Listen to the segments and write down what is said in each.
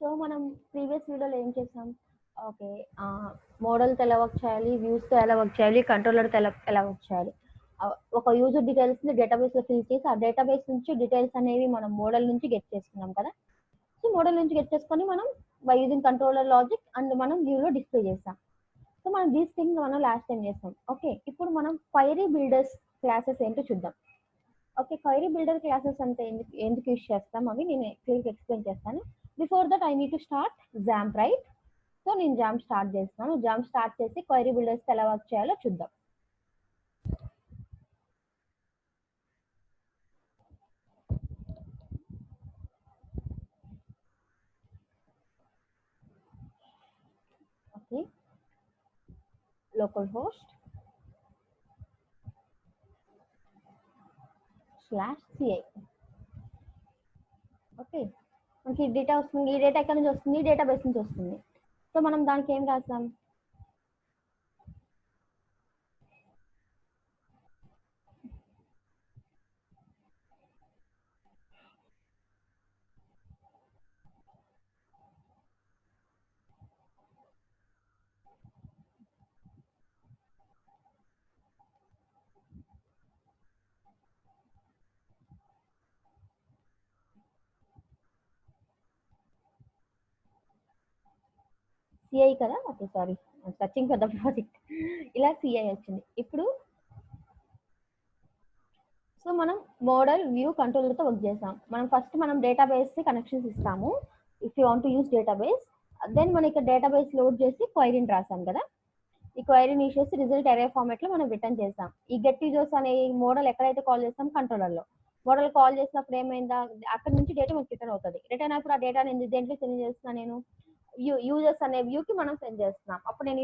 So మనం previous వీడియోలో ఏం చేసాం? ఓకే. మోడల్‌తో ఎలా వర్క్ చేయాలి, వ్యూస్‌తో ఎలా వర్క్ చేయాలి, కంట్రోలర్‌తో ఎలా వర్క్ చేయాలి. ఒక యూజర్ డీటెయిల్స్‌ని డేటాబేస్‌లో ఫిల్ చేసి, ఆ డేటాబేస్ నుంచి డీటెయిల్స్ అనేవి మనం మోడల్ నుంచి గెట్ చేసుకున్నాం కదా! సో, మోడల్ నుంచి గెట్ చేసుకొని మనం by using controller logic and మనం వ్యూలో డిస్ప్లే చేసాం. సో, మనం దీస్ థింగ్ మనం లాస్ట్ టైం చేసాం. ఓకే. ఇప్పుడు మనం క్వైరీ బిల్డర్స్ క్లాసెస్ ఏంటో చూద్దాం. ఓకే. క్వైరీ బిల్డర్ క్లాసెస్ అంటే ఎందుకు యూజ్ చేస్తాం అవి నేను క్లియర్‌గా ఎక్స్‌ప్లెయిన్ చేస్తాను. Before that I need to start jump right. So, నేను జాంప్ స్టార్ట్ చేస్తున్నాను. జాంప్ స్టార్ట్ చేసి క్వైరీ బిల్డర్స్‌తో ఎలా వర్క్ చేయాలో చూద్దాం. Okay. Local host /ci. Okay. మనకి డేటా వస్తుంది. ఈ డేటా ఎక్కడి నుంచి వస్తుంది? డేటాబేస్ నుంచి వస్తుంది. సో, మనం దానికి ఏం రాసాం? సిఐ కదా! Okay. Sorry. Searching for the project. ఇలా సిఐ వచ్చింది. ఇప్పుడు సో, మనం మోడల్, వ్యూ, కంట్రోలర్‌తో వర్క్ చేసాం. మనం డేటాబేస్‌కి కనెక్షన్స్ ఇస్తాము. If you want to use database. Then మనం ఇక్కడ డేటాబేస్ లోడ్ చేసి క్వైరీని రాసాం కదా! ఈ క్వైరీని యూజ్ చేసి రిజల్ట్ అరే ఫార్మాట్‌లో మనం రిటర్న్ చేసాం. ఈ గెట్ యూజర్స్ అనే ఈ మోడల్ ఎక్కడైతే కాల్ చేస్తాం కంట్రోలర్‌లో. మోడల్ కాల్ చేసినప్పుడు ఏమైందా? అక్కడి నుంచి డేటా మనకి రిటర్న్ అవుతది. రిటర్న్ అయినప్పుడు ఆ డేటాని దేంట్లో సెండ్ చేస్తున్నా నేను? యూజర్స్ అనే వ్యూకి మనం సెండ్ చేస్తున్నాం. అప్పుడు నేను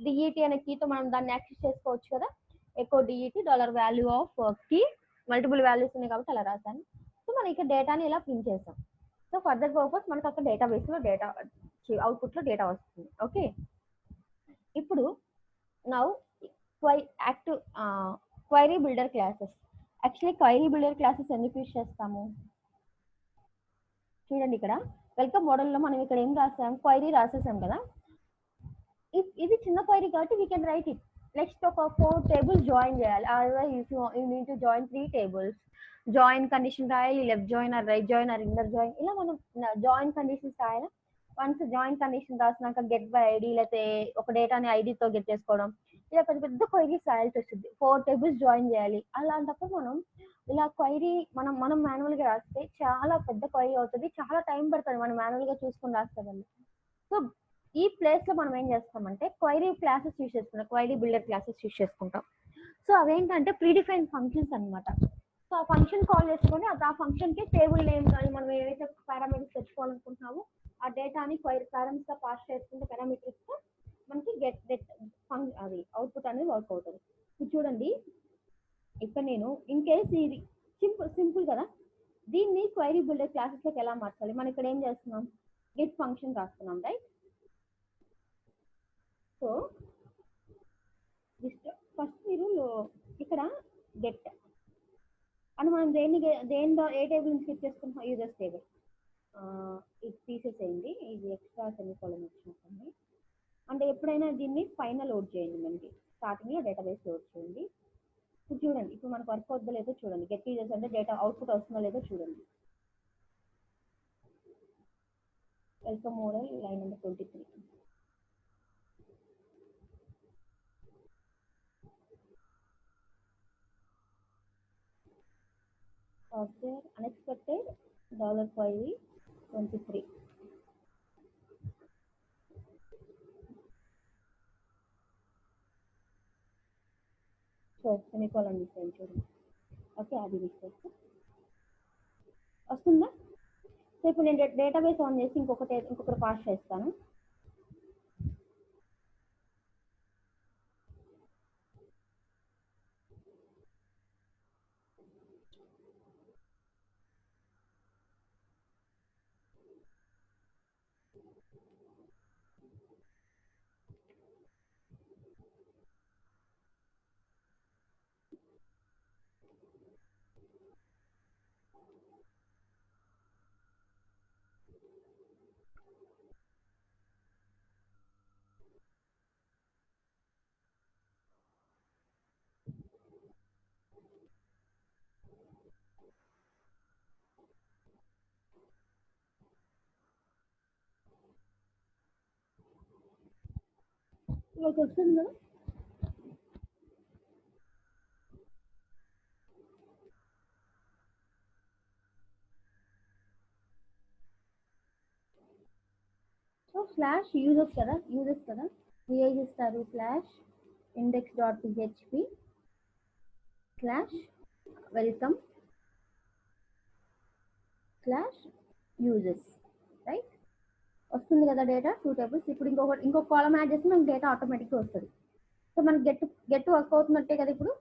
డిఈటీ అనే కీతో మనం దాన్ని యాక్సెస్ చేసుకోవచ్చు కదా! ఎకో డిఈటీ $value of key multiple values ఉన్నాయి కాబట్టి అలా రాసాను. సో, మనం ఇక్కడ డేటాని ఇలా ప్రింట్ చేసాం. సో, ఫర్దర్ పర్పస్ మనకు అక్కడ డేటాబేస్‌లో డేటా అవుట్‌పుట్‌లో డేటా వస్తుంది. ఓకే. ఇప్పుడు నౌ క్వై active query builder classes. Actually query builder classes ఎందుకు యూజ్ చేస్తాము? చూడండి ఇక్కడ వెల్కమ్ మోడల్‌లో మనం ఇక్కడ ఏం రాసాం? క్వైరీ రాసేసాం కదా! ఇది చిన్న క్వైరీ కాబట్టి we can write it. Next ఒక 4 టేబుల్స్ జాయిన్ చేయాలి. Otherwise if you need to join 3 tables. Join condition రాయాలి. Left join or right join or inner join ఇలా మనం జాయిన్ కండిషన్స్ రాయాలి. వన్స్ జాయిన్ కండిషన్ రాసినాక గెట్ బై ఐడి లేతే ఒక డేటాని ఐడితో గెట్ చేసుకోవడం. ఇలా పెద్ద పెద్ద క్వైరీస్ రాయాల్సి వస్తుంది. 4 టేబుల్స్ జాయిన్ చేయాలి. అలాంటప్పుడు మనం ఇలా క్వైరీ మనం మాన్యువల్‌గా రాస్తే చాలా పెద్ద క్వైరీ అవుతది. చాలా టైం పడతది మనం మాన్యువల్‌గా చూసుకొని రాస్తే దాన్ని. సో, ఈ ప్లేస్‌లో మనం ఏం చేస్తామంటే క్వైరీ క్లాసెస్ యూజ్ చేసుకుంటాం. క్వైరీ బిల్డర్ క్లాసెస్ యూజ్ చేసుకుంటాం. సో, అవేంటంటే ప్రీ డిఫైన్డ్ ఫంక్షన్స్ అన్నమాట. సో, ఆ ఫంక్షన్ కాల్ చేసుకొని ఆ ఫంక్షన్‌కి టేబుల్ నేమ్ గాని మనం ఏవైతే పారామీటర్స్ తెచ్చుకోవాలనుకుంటున్నామో ఆ డేటాని క్వైరీ పారామీటర్స్‌గా పాస్ చేసుకుంటే పారామీటర్స్‌తో మనకి గెట్ అది అవుట్‌పుట్ అనేది వర్క్ అవుతది. ఇది చూడండి ఇక్కడ నేను ఇన్ కేస్ ఇది సింపుల్ కదా! దీన్ని క్వైరీ బిల్డర్ క్లాసెస్‌లోకి ఎలా మార్చాలి? మనం ఇక్కడ ఏం చేస్తున్నాం? గెట్ ఫంక్షన్ రాస్తున్నాం రైట్? సో, ఫస్ట్ మీరు ఇక్కడ గెట్ అని మనం దేనిలో ఏ టేబుల్ నుంచి క్లిక్ చేసుకుంటున్నాం? Users table. ఇది తీసేసేయండి. ఇది ఎక్స్ట్రా సెమికోలన్ వచ్చినట్టుంది. అంటే ఎప్పుడైనా దీన్ని పైన లోడ్ చేయండి మనకి. స్టార్టింగ్‌లో డేటాబేస్ లోడ్ చేయండి. ఇప్పుడు చూడండి. ఇప్పుడు మనకు వర్క్ అవుతుందో లేదో చూడండి. గెట్ యూజర్స్ అంటే డేటా అవుట్‌పుట్ వస్తుందో లేదో చూడండి. Welcome model line number 23. Software unexpected $query 23. So, semicolon తీసేయండి చూడండి. ఓకే. అది తీసేస్తే వస్తుందా? సో, ఇప్పుడు నేను డేటాబేస్ ఆన్ చేసి ఇంకొకటి పాస్ చేస్తాను. ఒక వస్తుంది కదా. సో స్లాష్ యూజర్స్ కదా, క్రియేట్ చేస్తారు slash index.php slash welcome slash users, right. వస్తుంది కదా డేటా 2 టేబుల్స్. ఇప్పుడు ఇంకొక కాలం యాడ్ చేస్తే మనకి డేటా ఆటోమేటిక్గా వస్తుంది. సో మనకి గెట్ వర్క్ అవుతున్నట్టే కదా ఇప్పుడు.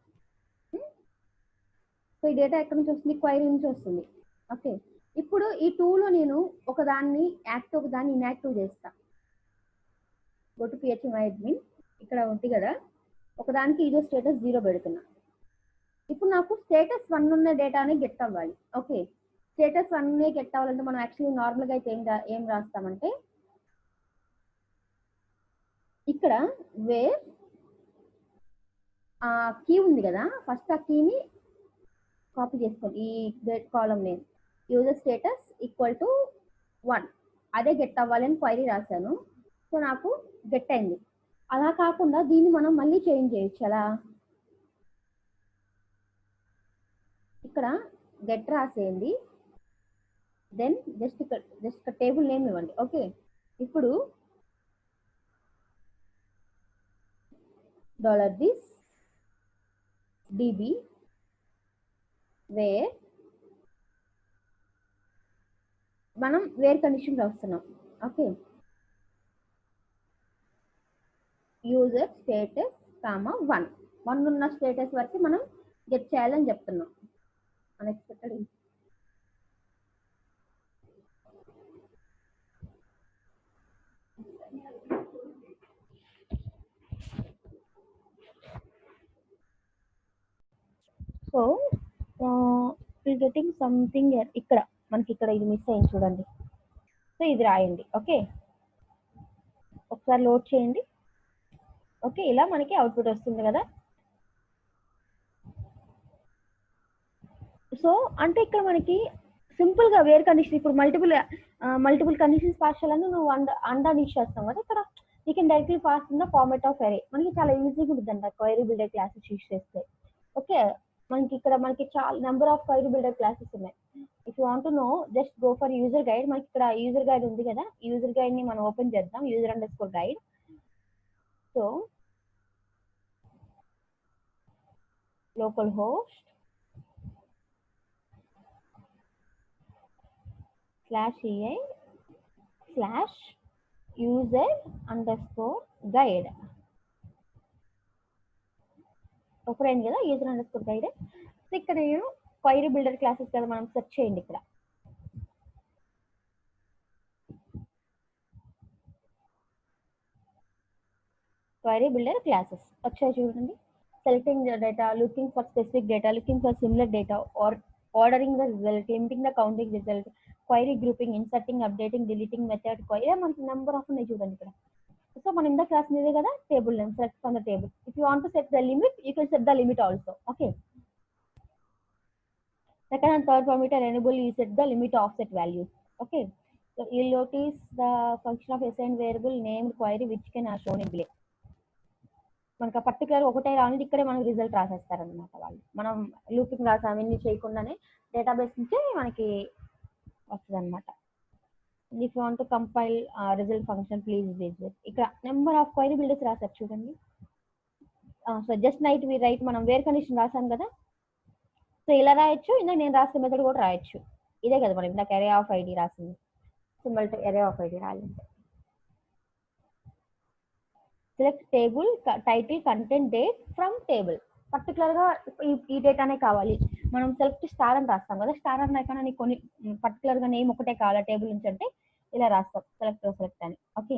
సో ఈ డేటా ఎక్కడి నుంచి వస్తుంది, క్వైరీ నుంచి వస్తుంది. ఓకే, ఇప్పుడు ఈ టూలో నేను ఒకదాన్ని యాక్టివ్ ఒకదాన్ని ఇన్యాక్టివ్ చేస్తా. గో టు php ఇక్కడ ఉంది కదా, ఒకదానికి యూజర్ స్టేటస్ 0 పెడుతున్నా. ఇప్పుడు నాకు స్టేటస్ 1 ఉన్న డేటాని గెట్ అవ్వాలి. ఓకే, స్టేటస్ 1 గెట్ అవ్వాలంటే మనం యాక్చువల్లీ నార్మల్గా అయితే ఏం రాస్తామంటే ఇక్కడ వేర్ కీ ఉంది కదా, ఫస్ట్ ఆ కీని కాపీ చేసుకోండి. ఈ కాలం name user status equal to 1 అదే గెట్ అవ్వాలి అని క్వైరీ రాశాను. సో నాకు గెట్ అయింది. అలా కాకుండా దీన్ని మనం మళ్ళీ చేంజ్ చేయొచ్చు. అలా ఇక్కడ గెట్ రాసేయండి, దెన్ జస్ట్ టేబుల్ నేమ్ ఇవ్వండి. ఓకే, ఇప్పుడు $this db where మనం వేర్ కండిషన్ రాస్తున్నాం. ఓకే, యూజర్ స్టేటస్ కామా 1 ఉన్న స్టేటస్ వరకు మనం గెట్ చేయాలని చెప్తున్నాం. అన్ఎక్స్పెక్టెడ్ సో గెటింగ్ సంథింగ్ ఇక్కడ మనకి ఇక్కడ ఇది మిస్ అయింది చూడండి. సో ఇది రాయండి. ఓకే, ఒకసారి లోడ్ చేయండి. ఓకే, ఇలా మనకి అవుట్పుట్ వస్తుంది కదా. సో అంటే ఇక్కడ మనకి సింపుల్ గా వేర్ కండిషన్, ఇప్పుడు మల్టిపుల్ కండిషన్స్ పాస్ చేయాలని నువ్వు అండర్ యూజ్ చేస్తాం కదా, ఇక్కడ you can directly pass in the format of array. మనకి చాలా ఈజీగా ఉంటుంది అంట క్వైరీ బిల్డర్ క్లాసెస్ యూజ్ చేస్తే. ఓకే, మనకి చాలా number of query builder classes ఉన్నాయి. If you want to know just go for user guide. మనకి ఇక్కడ యూజర్ గైడ్ ఉంది కదా, యూజర్ గైడ్ ని మనం ఓపెన్ చేద్దాం, user_guide. So local host /ei/user_guide ఒకరైంది కదా, user_guide. సో ఇక్కడ నేను క్వైరీ బిల్డర్ క్లాసెస్ కదా, మనం సెర్చ్ చేయండి. ఇక్కడ క్వైరీ బిల్డర్ క్లాసెస్ వచ్చాయి చూడండి. Selecting the data, looking for specific data, looking for similar data, or ordering the result, limiting the counting result, query grouping, inserting, updating, deleting method, query మనకి number of ఉన్నాయి చూడండి ఇక్కడ. So మనం ఇందా class మీదే కదా, table name select from the table. If you want to set the limit, you can set the limit also. Okay, second and third parameter enable, you set the limit offset values. Okay, so you'll notice the function of assigned variable named query which can are shown in below. మనకు particular ఒకటే రాని ఇక్కడే మనకి result రాసేస్తారనమాట వాళ్ళు. మనం looping రాసాం ఇన్ని చేయకుండానే డేటాబేస్ నుంచే మనకి వస్తుంది అనమాట. If you want to compile result function please visit. ఇక్కడ నెంబర్ ఆఫ్ క్వైరీ బిల్డర్స్ రాశారు చూడండి. సో జస్ట్ రైట్ మనం వేర్ కండిషన్ రాసాం కదా, సో ఇలా రాయొచ్చు. ఇందాక నేను రాసిన మెథడ్ కూడా రాయొచ్చు. ఇదే కదా మనం ఇందాక అరే ఆఫ్ ఐడి రాసింది, సింబల్ అరే ఆఫ్ ఐడి రాయాలంటే select table title content date from table. Particular గా ఈ డేటానే కావాలి. మనం సెలెక్ట్ స్టార్ అని రాస్తాం కదా, స్టార్ అని రాకుండా నీకు కొన్ని పర్టికులర్ గా నేమ్ ఒకటే కావాలా టేబుల్ నుంచి అంటే ఇలా రాస్తాం సెలెక్ట్ అని. ఓకే,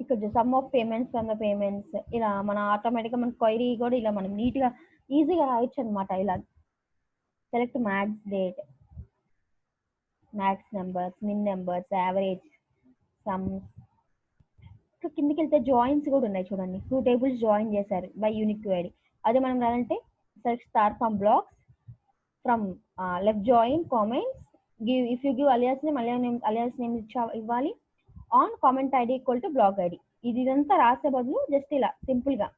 ఇక్కడ some of payments from the payments, ఇలా మన ఆటోమేటిక్ గా మన క్వైరీ కూడా ఇలా మనం నీట్ గా ఈజీగా రాయొచ్చు అనమాట. ఇలా select max date, max numbers, min numbers, average, sums. కిందకి వెళ్తే జాయిన్స్ కూడా ఉన్నాయి చూడండి. 2 టేబుల్స్ జాయిన్ చేశారు బై యూనిక్ క్వైరీ. అదే మనం రాయాలంటే select star from blogs from left join comments, give if you give alias name ఇవ్వాలి. On comment ID equal to blog ID. ఇదంతా రాసే బదులు జస్ట్ ఇలా సింపుల్ గా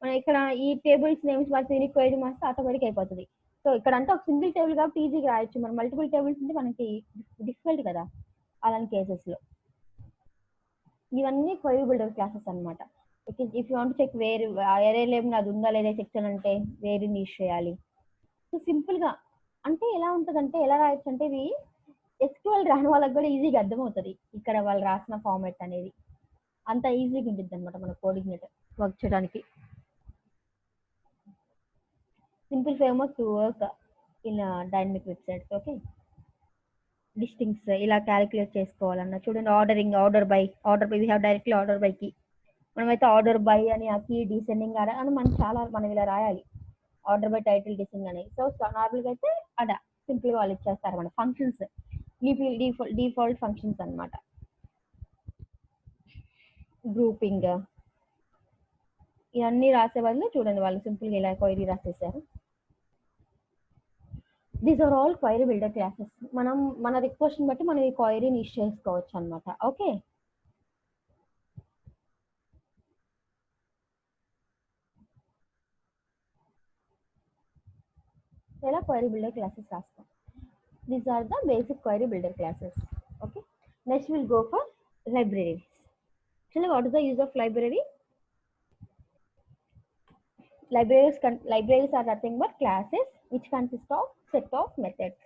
మనం ఇక్కడ ఈ టేబుల్స్ నేమ్స్ మార్చి యూనిక్ ఐడి మార్చి ఆటోమేటిక్ అయిపోతుంది. సో ఇక్కడ అంటే ఒక సింగిల్ టేబుల్ కాబట్టి ఈజీగా రాయొచ్చు. మనం మల్టిపుల్ టేబుల్స్ ఉంటే మనకి డిఫికల్ట్ కదా అలాంటి కేసెస్ లో. ఇవన్నీ క్వైరీ బిల్డర్ క్లాసెస్ అనమాట. If you want check where array label అది ఉందా లేదా సెక్షన్ అంటే వేరే యూజ్ చేయాలి. సో సింపుల్ గా అంటే ఎలా ఉంటదంటే ఎలా రాయొచ్చు అంటే ఇది ఎస్క్యూఎల్ రాని వాళ్ళకి కూడా ఈజీగా అర్థమవుతుంది ఇక్కడ వాళ్ళు రాసిన ఫార్మాట్ అనేది. అంత ఈజీగా ఉంటుంది అనమాట మన కోడింగ్ వర్క్ చేయడానికి. Simple framework to work in dynamic websites. Okay, listings ఇలా క్యాలిక్యులేట్ చేసుకోవాలన్నా చూడండి. Order by we have directly order by కి. మనమైతే ఆర్డర్ బై అని ఆ కీ డిసెండింగ్ అని మనం ఇలా రాయాలి. ఆర్డర్ బై టైటిల్ డిసెండింగ్ అనేది. సో నార్మల్గా అయితే అదా సింపుల్ గా వాళ్ళు ఇచ్చేస్తారు మన ఫంక్షన్స్, డిఫాల్ట్ ఫంక్షన్స్ అనమాట. గ్రూపింగ్ ఇవన్నీ రాసే బదులు చూడండి వాళ్ళు సింపుల్ గా ఇలా క్వైరీ రాసేసారు. These are all query builder classes. మనం మన రిక్వెస్ట్ బట్టి మనం ఈ క్వైరీని యూజ్ చేసుకోవచ్చు అనమాట. ఓకే, ఎలా క్వైరీ బిల్డర్ క్లాసెస్ రాస్తాం. These are the basic query builder classes. Okay, next will go for libraries. Actually, what is the use of library? Libraries are nothing but classes which consist of set of methods.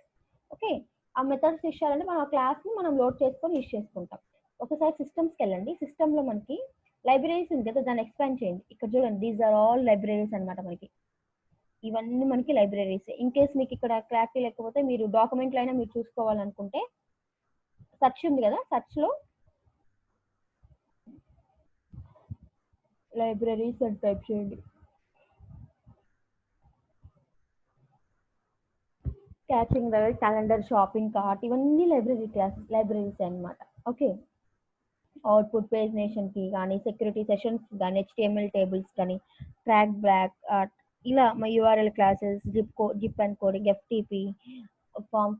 Okay, ఆ methods ఇచ్చారంటే మనం ఆ class ని మనం load చేసుకొని use చేసుకుంటాం. ఒకసారి సిస్టమ్స్కి వెళ్ళండి. సిస్టమ్ లో మనకి లైబ్రరీస్ ఉంది కదా, దాన్ని ఎక్స్పాండ్ చేయండి. ఇక్కడ చూడండి, దీస్ ఆర్ ఆల్ లైబ్రరీస్ అనమాట. మనకి ఇవన్నీ మనకి లైబ్రరీస్. ఇన్ కేస్ మీకు ఇక్కడ క్లారిటీ లేకపోతే మీరు డాక్యుమెంట్లో అయినా మీరు చూసుకోవాలనుకుంటే సెర్చ్ ఉంది కదా, సెర్చ్ లో లైబ్రరీస్ అని టైప్ చేయండి. Caching the calendar, shopping cart, ఇవన్నీ లైబ్రరీస్ అనమాట. ఓకే, అవుట్పుట్ పేజ్ నేషన్ కి కానీ, సెక్యూరిటీ సెషన్స్ కానీ, HTML టేబుల్స్ కానీ, ట్రాక్ బ్లాక్ ఇలా URL classes, zip encoding, FTP, form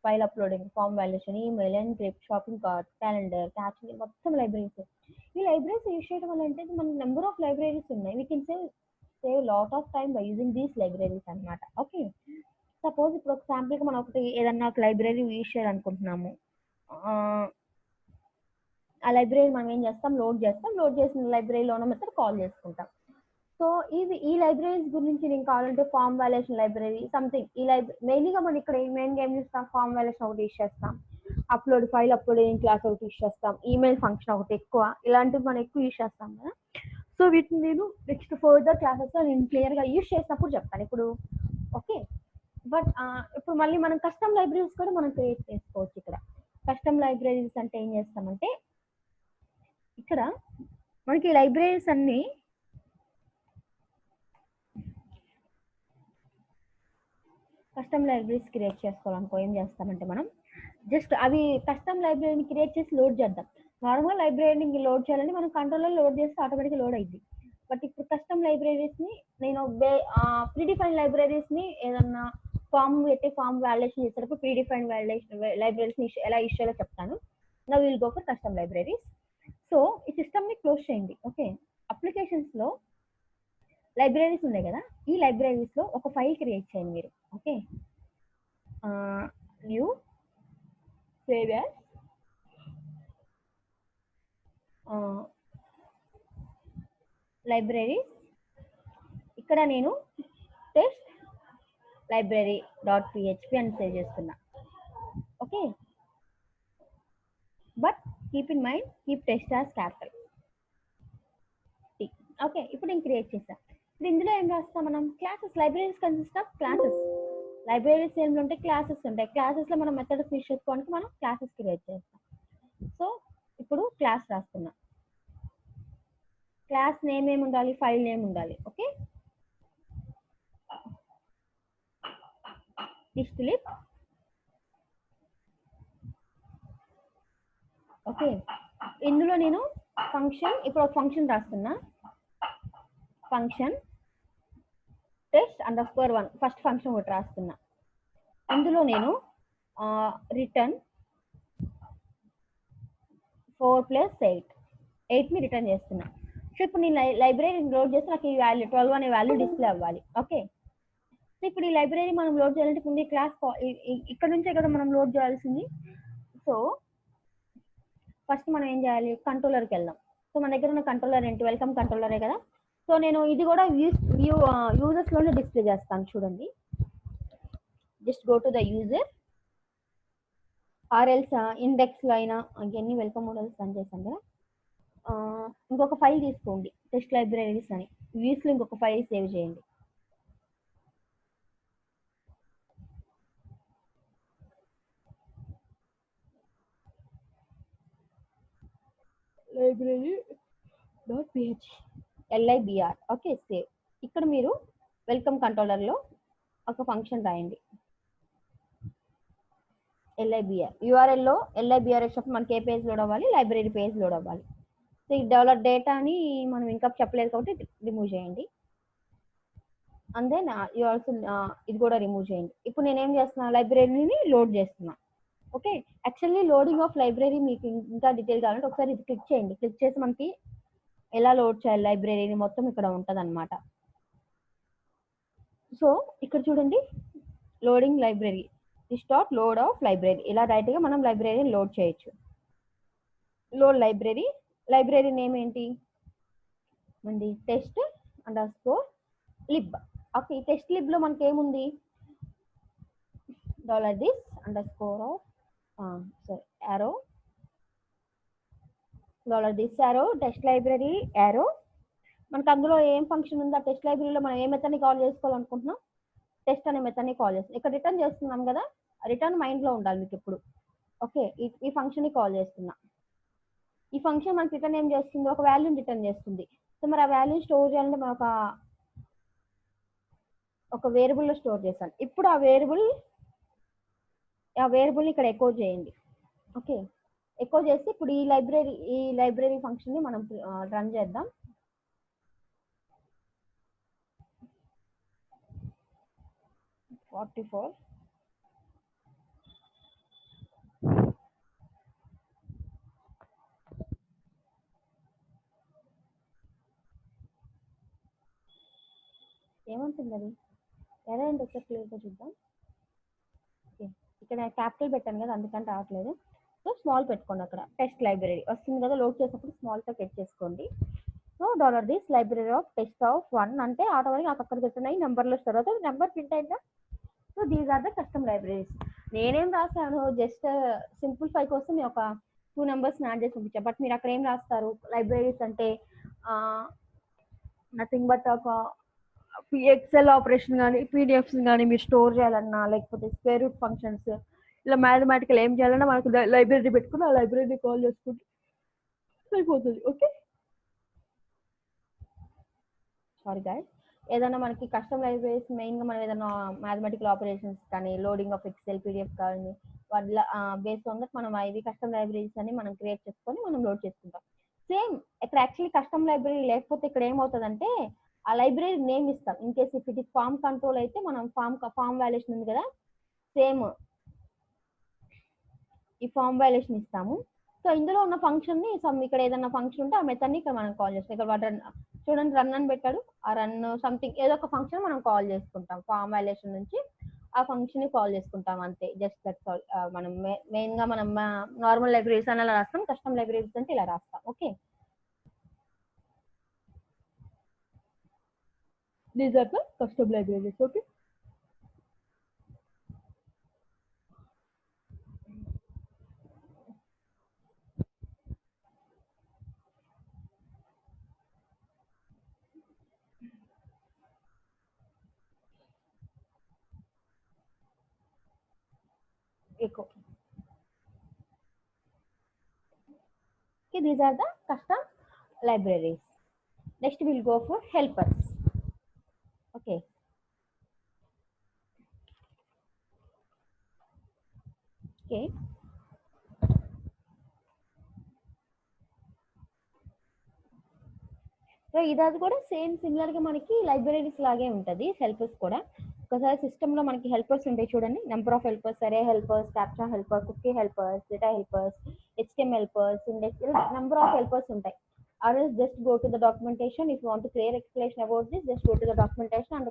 file uploading, form validation, email, encrypt, shopping cart, calendar, caching, మొత్తం libraries. ఈ libraries use చేయడం వల్ల అంటే మనకి నెంబర్ ఆఫ్ లైబ్రరీస్ ఉన్నాయి. We can save lot of time by using these libraries అనమాట. Okay, suppose ఇప్పుడు ఒక శాంపుల్గా మనం ఒకటి ఏదన్నా ఒక లైబ్రరీ యూజ్ చేయాలనుకుంటున్నాము. ఆ లైబ్రరీ మనం ఏం చేస్తాం, లోడ్ చేసిన లైబ్రరీలో ఉన్న మెథడ్ కాల్ చేసుకుంటాం. సో ఈ లైబ్రరీస్ గురించి నేను కావాలంటే ఫామ్ వాల్యుయేషన్ లైబ్రరీ సంథింగ్, ఈ మెయిన్గా మనం ఇక్కడ మెయిన్గా ఏం చేస్తాం, ఫామ్ వాల్యుయేషన్ ఒకటి యూజ్ చేస్తాం, ఫైల్ అప్లోడింగ్ క్లాస్ ఒకటి యూజ్ చేస్తాం, ఈమెయిల్ ఫంక్షన్ ఒకటి ఎక్కువ, ఇలాంటివి మనం ఎక్కువ యూజ్ చేస్తాం కదా. సో వీటిని నేను నెక్స్ట్ ఫర్దర్ క్లాసెస్లో నేను క్లియర్గా యూజ్ చేసినప్పుడు చెప్తాను ఇప్పుడు. ఓకే, బట్ ఇప్పుడు మళ్ళీ మనం కస్టమ్ లైబ్రరీస్ కూడా మనం క్రియేట్ చేసుకోవచ్చు. ఇక్కడ కస్టమ్ లైబ్రరీస్ అంటే ఏం చేస్తామంటే, ఇక్కడ మనకి లైబ్రరీస్ అన్ని కస్టమ్ లైబ్రరీస్ క్రియేట్ చేసుకోవాలనుకో ఏం చేస్తామంటే మనం జస్ట్ అవి కస్టమ్ లైబ్రరీని క్రియేట్ చేసి లోడ్ చేద్దాం. నార్మల్ లైబ్రరీని లోడ్ చేయాలంటే మనం కంట్రోల్లో లోడ్ చేస్తే ఆటోమేటిక్గా లోడ్ అయింది. బట్ ఇప్పుడు కస్టమ్ లైబ్రరీస్ని నేను ప్రీడిఫైన్ లైబ్రరీస్ని ఏదన్నా ఫామ్ పెట్టి ఫామ్ వాల్యుయేషన్ చేసేటప్పుడు ప్రీడిఫైన్ లైబ్రరీస్ని ఎలా యూజ్ చేయాలో చెప్తాను. Now will go for custom libraries. So ఈ సిస్టమ్ని క్లోజ్ చేయండి. ఓకే, అప్లికేషన్స్లో లైబ్రరీస్ ఉన్నాయి కదా, ఈ లైబ్రరీస్లో ఒక ఫైల్ క్రియేట్ చేయండి మీరు. Okay, new save as libraries. ఇక్కడ నేను టెస్ట్ లైబ్రరీ .php అని సేవ్ చేస్తున్నా. Okay, but keep in mind keep test as capital T. Okay, ఇప్పుడు నేను క్రియేట్ చేశాను. ఇప్పుడు ఇందులో ఏం రాస్తాం మనం, classes. Libraries consist of classes. Libraries ఏమి ఉంటాయి, క్లాసెస్ ఉంటాయి. క్లాసెస్లో మనం మెథడ్స్ యూజ్ చేసుకోవడానికి మనం క్లాసెస్ క్రియేట్ చేస్తాం. సో ఇప్పుడు క్లాస్ రాస్తున్నా. క్లాస్ నేమ్ ఏమి ఉండాలి, ఫైల్ నేమ్ ఉండాలి. ఓకే, డిస్ప్లిప్. ఓకే, ఇందులో నేను ఫంక్షన్, ఇప్పుడు ఒక ఫంక్షన్ రాస్తున్నా. ఫంక్షన్ test_1 ఫస్ట్ ఫంక్షన్ ఒకటి రాస్తున్నా. ఇందులో నేను రిటర్న్ 4 + 8 8ని రిటర్న్ చేస్తున్నా. సో ఇప్పుడు నేను లైబ్రరీ లోడ్ చేస్తే నాకు ఈ వాల్యూ 12 అనే వాల్యూ డిస్ప్లే అవ్వాలి. ఓకే, సో ఇప్పుడు ఈ లైబ్రరీ మనం లోడ్ చేయాలంటే ముందు క్లాస్ ఇక్కడ నుంచే కదా మనం లోడ్ చేయాల్సింది. సో ఫస్ట్ మనం ఏం చేయాలి, కంట్రోలర్కి వెళ్దాం. సో మన దగ్గర ఉన్న కంట్రోలర్ ఏంటి, వెల్కమ్ కంట్రోలరే కదా. సో నేను ఇది కూడా యూజర్స్లోనే డిస్ప్లే చేస్తాను చూడండి. Just go to the user ఆర్ఎల్స్ ఇండెక్స్లో అయినా ఇవన్నీ వెల్కమ్ మోడల్స్ రన్ చేశాను కదా. ఇంకొక ఫైల్ తీసుకోండి, టెస్ట్ లైబ్రరీస్ అని వ్యూస్లో ఇంకొక ఫైల్ సేవ్ చేయండి. library.php LIBR. Okay, save. ఇక్కడ మీరు వెల్కమ్ కంట్రోలర్లో ఒక ఫంక్షన్ రాయండి, LIBR. యూఆర్ఎల్లో LIBR వచ్చినప్పుడు మనకి ఏ పేజ్ లోడ్ అవ్వాలి, లైబ్రరీ పేజ్ లోడ్ అవ్వాలి. సో ఈ డెవలప్ డేటా అని మనం ఇంకా చెప్పలేదు కాబట్టి రిమూవ్ చేయండి. అండ్ దెన్ యూ ఆల్సో ఇది కూడా రిమూవ్ చేయండి. ఇప్పుడు నేనేం చేస్తున్నా, లైబ్రరీని లోడ్ చేస్తున్నా. Okay, actually loading of library మీకు ఇంకా డీటెయిల్ కావాలంటే ఒకసారి ఇది క్లిక్ చేయండి. క్లిక్ చేసి మనకి ఎలా లోడ్ చేయాలి లైబ్రరీని మొత్తం ఇక్కడ ఉంటుంది అనమాట. సో ఇక్కడ చూడండి, loading library start load of library, ఇలా డైరెక్ట్గా మనం లైబ్రరీని లోడ్ చేయొచ్చు. లోడ్ లైబ్రరీ, లైబ్రరీ నేమ్ ఏంటి అండి, test_lib. ఓకే, ఈ టెస్ట్ లిబ్లో మనకి ఏముంది, $this _ arrow $this arrow test library arrow. మనకు అందులో ఏం ఫంక్షన్ ఉందో, టెస్ట్ లైబ్రరీలో మనం ఏ మెథడ్ని కాల్ చేసుకోవాలనుకుంటున్నాం, టెస్ట్ అనే మెథడ్ని కాల్ చేస్తాం. ఇక్కడ రిటర్న్ చేస్తున్నాం కదా, రిటర్న్ మైండ్లో ఉండాలి మీకు ఎప్పుడు. ఓకే, ఈ ఫంక్షన్ని కాల్ చేస్తున్నా. ఈ ఫంక్షన్ మనకి రిటర్న్ ఏం చేస్తుంది, ఒక వాల్యూని రిటర్న్ చేస్తుంది. సో మరి ఆ వాల్యూని స్టోర్ చేయాలంటే మనం ఒక వేరియబుల్లో స్టోర్ చేశాను. ఇప్పుడు ఆ వేరియబుల్ని ఇక్కడ ఎకో చేయండి. ఓకే, ఎకో చేసి ఇప్పుడు ఈ లైబ్రరీ ఫంక్షన్ని మనం రన్ చేద్దాం. ఏమంటుంది అది, ఎలా ఏంటి ఒకసారి క్లియర్గా చూద్దాం. ఓకే, ఇక్కడ క్యాపిటల్ పెట్టాను కదా అందుకని రావట్లేదు. సో స్మాల్ పెట్టుకోండి, అక్కడ టెస్ట్ లైబ్రరీ వస్తుంది కదా, లోడ్ చేసినప్పుడు స్మాల్తో సెట్ చేసుకోండి. So $this library of test of 1 అంటే ఆటోమేటిక్ నాకు అక్కడికి వచ్చినాయి నెంబర్లో స్టోర్ అవుతుంది, నెంబర్ ప్రింట్ అయిందా. So these are the custom libraries. నేనేం రాశాను, జస్ట్ సింప్లిఫై కోసం నేను ఒక 2 నెంబర్స్ని యాడ్ చేసి పంపించాను. బట్ మీరు అక్కడ ఏం రాస్తారు, లైబ్రరీస్ అంటే నథింగ్ బట్ ఒక ఎక్సెల్ ఆపరేషన్ కానీ పీడిఎఫ్స్ కానీ మీరు స్టోర్ చేయాలన్నా, లేకపోతే స్క్వేర్ రూట్ ఫంక్షన్స్, ఇలా మ్యాథమెటికల్ ఏం చేయాలన్నా మనకు లైబ్రరీ పెట్టుకుని ఆ లైబ్రరీని కాల్ చేసుకుంటే అయిపోతుంది. ఓకే, సారీ గాయస్, ఏదైనా మనకి కస్టమ్ లైబ్రరీస్ మెయిన్గా మనం ఏదైనా మ్యాథమెటికల్ ఆపరేషన్స్ కానీ, లోడింగ్ ఆఫ్ ఎక్సెల్ పీడిఎఫ్ కానీ వాటి బేస్డ్ ఆన్ దట్ మనం ఇవి కస్టమ్ లైబ్రరీస్ అని మనం క్రియేట్ చేసుకొని మనం లోడ్ చేసుకుంటాం. సేమ్ ఇక్కడ యాక్చువల్లీ కస్టమ్ లైబ్రరీ లేకపోతే ఇక్కడ ఏమవుతుందంటే ఆ లైబ్రరీ నేమ్ ఇస్తాం. In case if it is form control అయితే మనం ఫామ్ వాల్యుయేషన్ ఉంది కదా, సేమ్ ఈ ఫామ్ వాల్యుయేషన్ ఇస్తాము. సో ఇందులో ఉన్న ఫంక్షన్ని ఇక్కడ ఏదైనా ఫంక్షన్ ఉంటే ఆ మెథడ్ని ఇక్కడ మనం కాల్ చేస్తాం. ఇక్కడ చూడండి రన్ అని పెట్టాడు, ఆ రన్ సంథింగ్ ఏదో ఒక ఫంక్షన్ మనం కాల్ చేసుకుంటాం. ఫామ్ వాల్యుయేషన్ నుంచి ఆ ఫంక్షన్ని కాల్ చేసుకుంటాం అంతే, జస్ట్ దట్స్ ఆల్. మనం మెయిన్గా మనం నార్మల్ లైబ్రరీస్ అని అలా రాస్తాం, కస్టమ్ లైబ్రరీస్ అంటే ఇలా రాస్తాం. Okay, these are the custom libraries. Okay, echo. Okay, these are the custom libraries. Next we'll go for helpers. Okay, okay, so ఇది కూడా సేమ్ సిమిలర్ గా మనకి లైబ్రరీస్ లాగే ఉంటుంది, హెల్పర్స్ కూడా. ఒక్కసారి సిస్టంలో మనకి హెల్పర్స్ ఉంటాయి చూడండి, number of helpers, array helpers, captcha helper, cookie helpers, data helpers, HTML helpers, index, number of helpers ఉంటాయి. Or else just go to the documentation. If you want to clear explanation about this, just go to the documentation and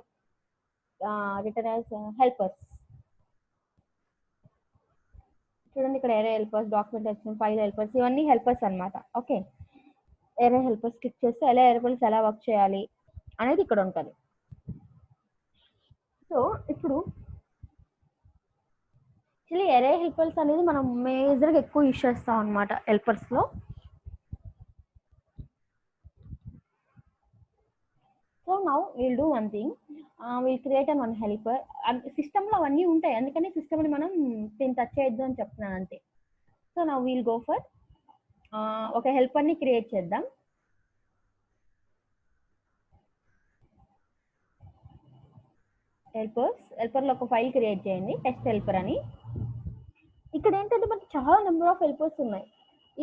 written as helpers. చూడండి ఇక్కడ ఎరే helpers, documentation, file helpers, ఇవన్నీ helpers అన్నమాట. Okay, ఎరే helpers click చేస్తే ఎలా helpers ఎలా work చేయాలి అనేది ఇక్కడ ఉంటుంది. సో ఇప్పుడు యాక్చువల్లీ ఎరే హెల్పర్స్ అనేది మనం మేజర్గా ఎక్కువ యూస్ చేస్తాం అనమాట హెల్పర్స్లో. So now will do one thing, will create one helper. సిస్టంలో అవన్నీ ఉంటాయి, అందుకని సిస్టమ్ని మనం దీన్ని టచ్ చేయొద్దు అని చెప్తున్నాను అంతే. So now will go for ఒక హెల్పర్ని క్రియేట్ చేద్దాం. హెల్పర్లో ఒక ఫైల్ క్రియేట్ చేయండి, టెస్ట్ హెల్పర్ అని. ఇక్కడ ఏంటంటే మనకి చాలా నెంబర్ ఆఫ్ హెల్పర్స్ ఉన్నాయి.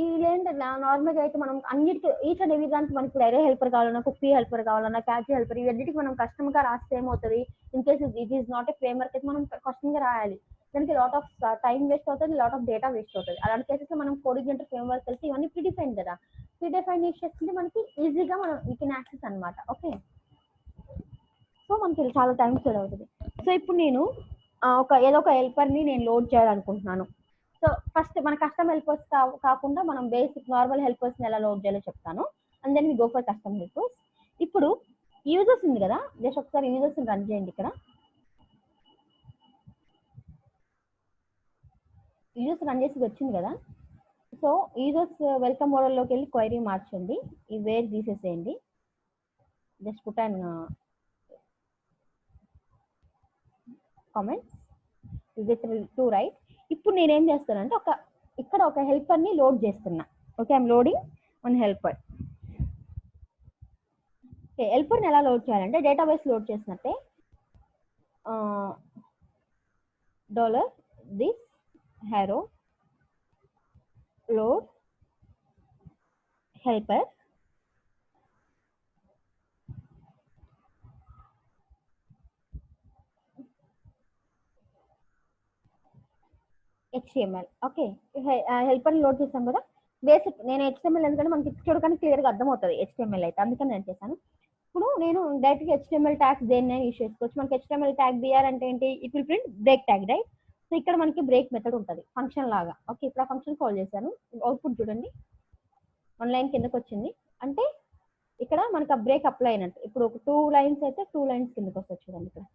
ఇదేంటంటే నార్మల్గా అయితే మనం అన్నిటికీ ఈచ్ అండ్ ఎవ్రీ దానికి మనకి ఎరే హెల్పర్ కావాలన్నా, కుకీ హెల్పర్ కావాలన్నా, క్యాచ్ హెల్పర్, ఇవన్నిటికి మనం కస్టమర్గా రాస్తే ఏమవుతుంది, in case it is not a framework అయితే మనం కస్టమర్గా రాయాలి, దానికి లాట్ ఆఫ్ టైం వేస్ట్ అవుతుంది, లాట్ ఆఫ్ డేటా వేస్ట్ అవుతుంది. అలాంటి కేసెస్ మనం కోడింగ్ అంటే ఫ్రేమ్వర్క్ వెళ్తే ఇవన్నీ ప్రీడిఫైన్ కదా, ప్రీడిఫైన్ యూస్ చేసుకుంటే మనకి ఈజీగా మనం వీ కెన్ యాక్సెస్ అనమాట. ఓకే, సో మనకి చాలా టైం సేవ్ అవుతుంది. సో ఇప్పుడు నేను ఏదో ఒక హెల్పర్ని నేను లోడ్ చేయాలనుకుంటున్నాను. సో ఫస్ట్ మన కస్టమ్ హెల్పర్స్ కాకుండా మనం బేసిక్ నార్మల్ హెల్పర్స్ని ఎలా లోడ్ చేయాలో చెప్తాను. And then we go for custom helpers. ఇప్పుడు యూజర్స్ ఉంది కదా, జస్ట్ ఒకసారి యూజర్స్ని రన్ చేయండి. ఇక్కడ యూజర్స్ రన్ చేసి వచ్చింది కదా. సో యూజర్స్ వెల్కమ్ మోడల్లోకి వెళ్ళి క్వైరీ మార్చండి, ఈ వేర్ తీసేసేయండి, just put and comments to write. ఇప్పుడు నేనేం చేస్తానంటే ఇక్కడ ఒక హెల్పర్ని లోడ్ చేస్తున్నా. Okay, I'm loading one helper. Okay, హెల్పర్ని ఎలా లోడ్ చేయాలంటే డేటాబేస్ లోడ్ చేసినట్టే $this arrow load helper HTML. ఓకే, హెల్పర్ని లోడ్ చేసాం కదా. బేసిక్ నేను HTML ఎందుకంటే మనకి చూడడానికి క్లియర్గా అర్థమవుతుంది HTML అయితే, అందుకని నేను చేశాను. ఇప్పుడు నేను డైరెక్ట్గా HTML ట్యాగ్స్ దేన్ని యూజ్ చేసుకోవచ్చు. మనకి HTML ట్యాగ్ బిఆర్ అంటే ఏంటి, it will print break tag, right. So ఇక్కడ మనకి బ్రేక్ మెథడ్ ఉంటుంది ఫంక్షన్ లాగా. ఓకే, ఇప్పుడు ఆ ఫంక్షన్ కాల్ చేశాను, అవుట్పుట్ చూడండి, 1 లైన్ కిందకి వచ్చింది. అంటే ఇక్కడ మనకి ఆ బ్రేక్ అప్లై అయినట్టు. ఇప్పుడు ఒక 2 లైన్స్ అయితే 2 లైన్స్ కిందకి వస్తుంది చూడండి ఇక్కడ.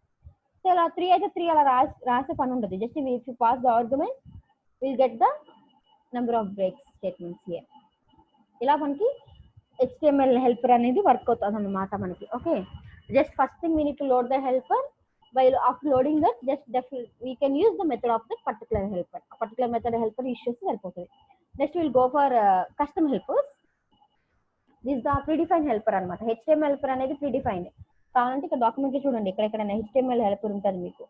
సో ఇలా 3 అయితే 3 అలా రాసే పని ఉండదు. Just if you pass the argument will get the number of breaks statements here. ఇలా మనకి HTML హెల్పర్ అనేది వర్క్ అవుతుంది అన్నమాట మనకి. Okay, just first thing we need to load the helper. while after loading that we can use the method of that particular helper. A particular method helper use చేసి సరిపోతుంది. Next we'll go for custom helpers. this is the predefined helper అన్నమాట. HTML helper అనేది predefined. కావాలంటే ఇక్కడ document చూడండి, ఇక్కడ HTML helper ఉంటుంది మీకు.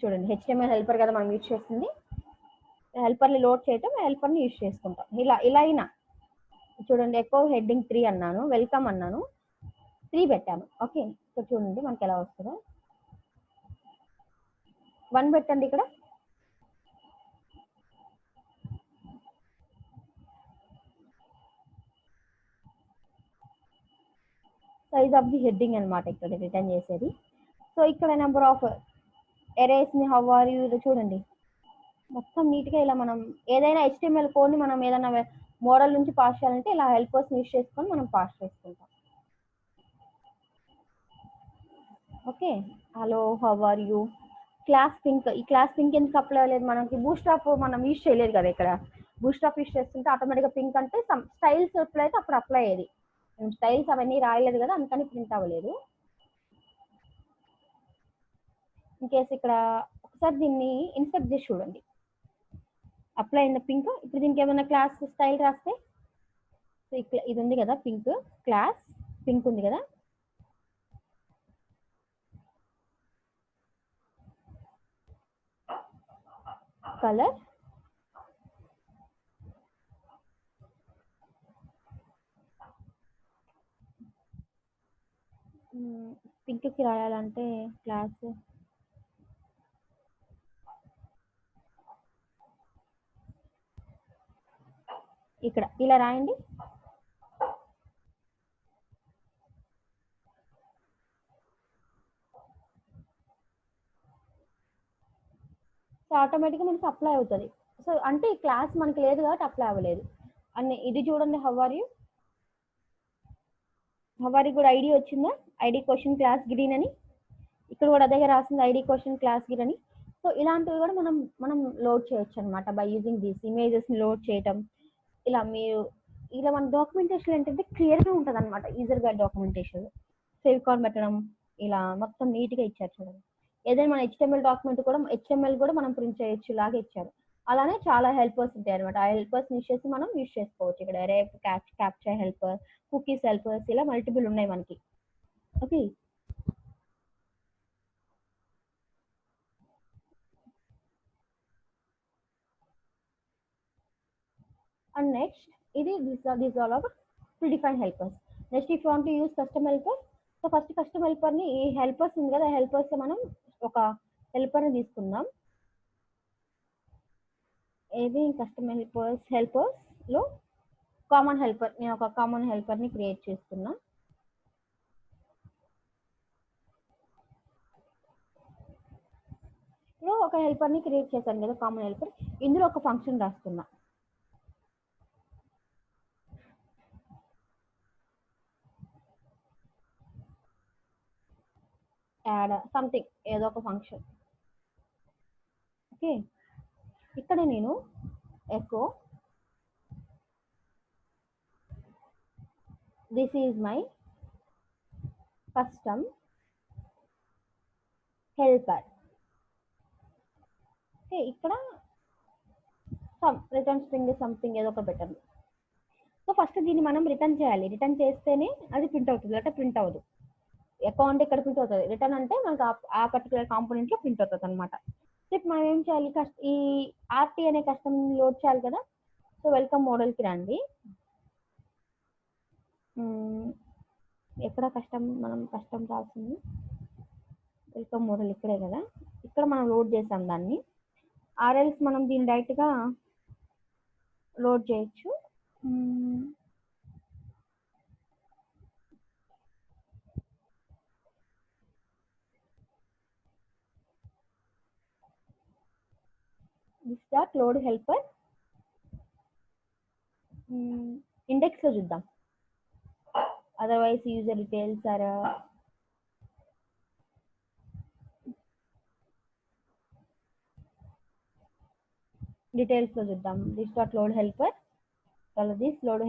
చూడండి HTML హెల్పర్ కదా మనం యూజ్ చేస్తుంది. హెల్పర్ని లోడ్ చేయటం, హెల్పర్ని యూజ్ చేసుకుంటాం. ఇలా అయినా చూడండి, ఎక్కువ హెడ్డింగ్ 3 అన్నాను, వెల్కమ్ అన్నాను, 3 పెట్టాను. ఓకే, సో చూడండి మనకి ఎలా వస్తుందో. 1 పెట్టండి ఇక్కడ. సైజ్ ఆఫ్ ది హెడ్డింగ్ అనమాట ఇక్కడ రిటర్న్ చేసేది. సో ఇక్కడ నెంబర్ ఆఫ్ ఎరేస్ని హౌ ఆర్ యూ చూడండి, మొత్తం నీట్గా ఇలా మనం ఏదైనా HTML కోడ్ని మనం ఏదైనా మోడల్ నుంచి పాస్ చేయాలంటే ఇలా హెల్పర్స్ యూజ్ చేసుకొని మనం పాస్ చేసుకుంటాం. Okay, hello how are you, class pink. ఈ క్లాస్ పింక్ ఎందుకు అప్లై అవ్వలేదు, మనకి బూస్ట్రాప్ మనం యూజ్ చేయలేదు కదా. ఇక్కడ బూస్ట్రాప్ యూజ్ చేస్తుంటే ఆటోమేటిక్గా పింక్ అంటే స్టైల్స్ ఎప్పుడైతే అప్పుడు అప్లై అయ్యేది. స్టైల్స్ అవన్నీ రాయలేదు కదా, అందుకని ప్రింట్ అవ్వలేదు. ఇన్కేస్ ఇక్కడ ఒకసారి దీన్ని ఇన్సర్ట్ చేసి చూడండి, అప్లై అయిన పింక్. ఇప్పుడు దీనికి ఏమైనా క్లాస్ స్టైల్ రాస్తే, సో ఇది ఉంది కదా పింక్, క్లాస్ పింక్ ఉంది కదా. కలర్ లోకి రాయాలంటే క్లాస్ ఇక్కడ ఇలా రాయండి. సో ఆటోమేటిక్గా మనకి అప్లై అవుతుంది. సో అంటే ఈ క్లాస్ మనకి లేదు కాబట్టి అప్లై అవ్వలేదు. అన్ని ఇది చూడండి, హౌ ఆర్ యూ కూడా ఐడి వచ్చిందా, ఐడి క్వశ్చన్ క్లాస్ గ్రీన్ అని, ఇక్కడ కూడా అదే రాసింది ఐడి క్వశ్చన్ క్లాస్ గ్రీన్ అని. సో ఇలాంటివి కూడా మనం లోడ్ చేయొచ్చు అనమాట బై యూజింగ్ దీస్ ఇమేజెస్ని లోడ్ చేయటం. ఇలా మీరు ఇలా మన డాక్యుమెంటేషన్ ఏంటంటే క్లియర్గా ఉంటుంది అనమాట, ఈజర్గా డాక్యుమెంటేషన్ సేవ్ కాల్ పెట్టడం ఇలా మొత్తం నీట్గా ఇచ్చారు చూడండి. ఏదైనా మన హెచ్టిఎంఎల్ కూడా మనం ప్రింట్ చేయొచ్చు లాగా ఇచ్చారు. అలానే చాలా హెల్పర్స్ ఉంటాయి అనమాట. ఆ హెల్పర్స్ యూస్ చేసి మనం యూస్ చేసుకోవచ్చు. ఇక్కడ అరే క్యాప్చర్ హెల్పర్, కుకీస్ హెల్పర్స్ ఇలా మల్టిపుల్ ఉన్నాయి మనకి. ఓకే, and next ఇది these all are predefined helpers. Next if you want to use custom helper, so first custom helper ని ఈ హెల్పర్స్ ఉంది కదా, హెల్పర్స్ మనం ఒక హెల్పర్ ని తీసుకుందాం. ఏది కస్టమ్ హెల్పర్స్ లో కామన్ హెల్పర్, నేను ఒక కామన్ హెల్పర్ ని క్రియేట్ చేస్తున్నా. ఇప్పుడు ఒక హెల్పర్ ని క్రియేట్ చేశాను కదా కామన్ హెల్పర్, ఇందులో ఒక ఫంక్షన్ రాస్తున్నా. యాడ్ సంథింగ్ ఏదో ఒక ఫంక్షన్. ఓకే, ఇక్కడ నేను echo this is my custom helper. Okay, ఇక్కడ రిటర్న్ స్ట్రింగ్ సంథింగ్ ఏదో ఒకటి పెట్టండి. సో ఫస్ట్ దీన్ని మనం రిటర్న్ చేయాలి. రిటర్న్ చేస్తేనే అది ప్రింట్ అవుతుంది, లేకపోతే ప్రింట్ అవ్వదు. అకౌంట్ ఇక్కడ ప్రింట్ అవుతుంది, రిటర్న్ అంటే మనకు ఆ పర్టికులర్ కాంపోనెంట్ లో ప్రింట్ అవుతుంది అనమాట. సో ఇప్పుడు మనం ఏం చేయాలి, ఈ ఆర్టీ అనే కస్టమ్ లోడ్ చేయాలి కదా. సో వెల్కమ్ మోడల్కి రండి. ఎక్కడ మనం కస్టమ్ రాసింది వెల్కమ్ మోడల్ ఇక్కడే కదా, ఇక్కడ మనం లోడ్ చేసాం దాన్ని. ఆర్ఎల్స్ మనం దీన్ని డైరెక్ట్గా లోడ్ చేయొచ్చు. దిస్ లోడ్ హెల్పర్ ఇండెక్స్ లో చూద్దాం, otherwise user details or details లో చూద్దాం. This dot load helper, this load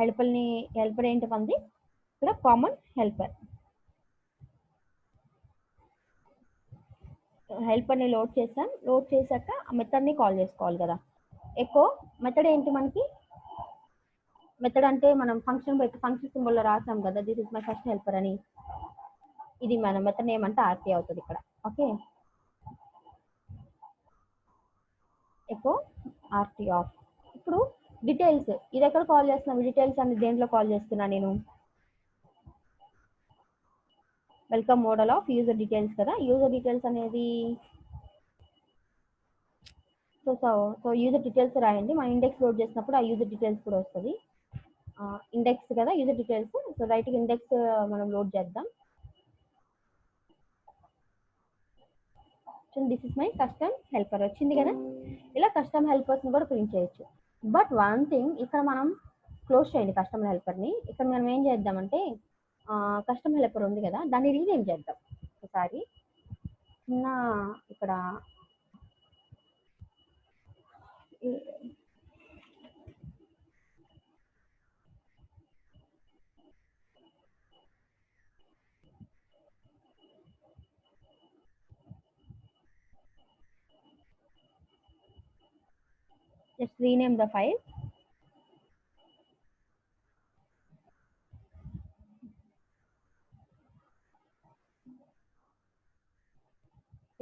helper ఏంటి మంది ఇక్కడ కామన్ హెల్పర్. హెల్పర్ ని లోడ్ చేసాం, లోడ్ చేశాక మెథడ్ ని కాల్ చేసుకోవాలి కదా. ఎకో మెథడ్ ఏంటి మనకి, మెథడ్ అంటే మనం ఫంక్షన్ సింబల్ లో రాసాం కదా, this is my first helper అని. ఇది మన మెథడ్ నేమ్ అంటే ఆర్టీ అవుతుంది ఇక్కడ. Okay, echo RT of. ఇప్పుడు డీటెయిల్స్ ఇది ఎక్కడ కాల్ చేస్తున్నాం, డీటెయిల్స్ అని దేంట్లో కాల్ చేస్తున్నా నేను, welcome model of user details కదా. యూజర్ డీటెయిల్స్ అనేది సో యూజర్ డీటెయిల్స్ రాయండి. మన ఇండెక్స్ లోడ్ చేసినప్పుడు ఆ యూజర్ డీటెయిల్స్ కూడా వస్తుంది. ఇండెక్స్ కదా user details, so right index మనం లోడ్ చేద్దాం. This is my custom helper వచ్చింది కదా. ఇలా కస్టమ్ హెల్పర్స్ ని కూడా ప్రింట్ చేయొచ్చు. బట్ వన్ థింగ్, ఇక్కడ మనం క్లోజ్ చేయండి కస్టమ్ హెల్పర్ ని. ఇక్కడ మనం ఏం చేద్దామంటే కస్టమ్ హెల్పర్ ఉంది కదా, దాన్ని రీనేమ్ చేద్దాం ఒకసారి. చిన్న ఇక్కడ just rename the file.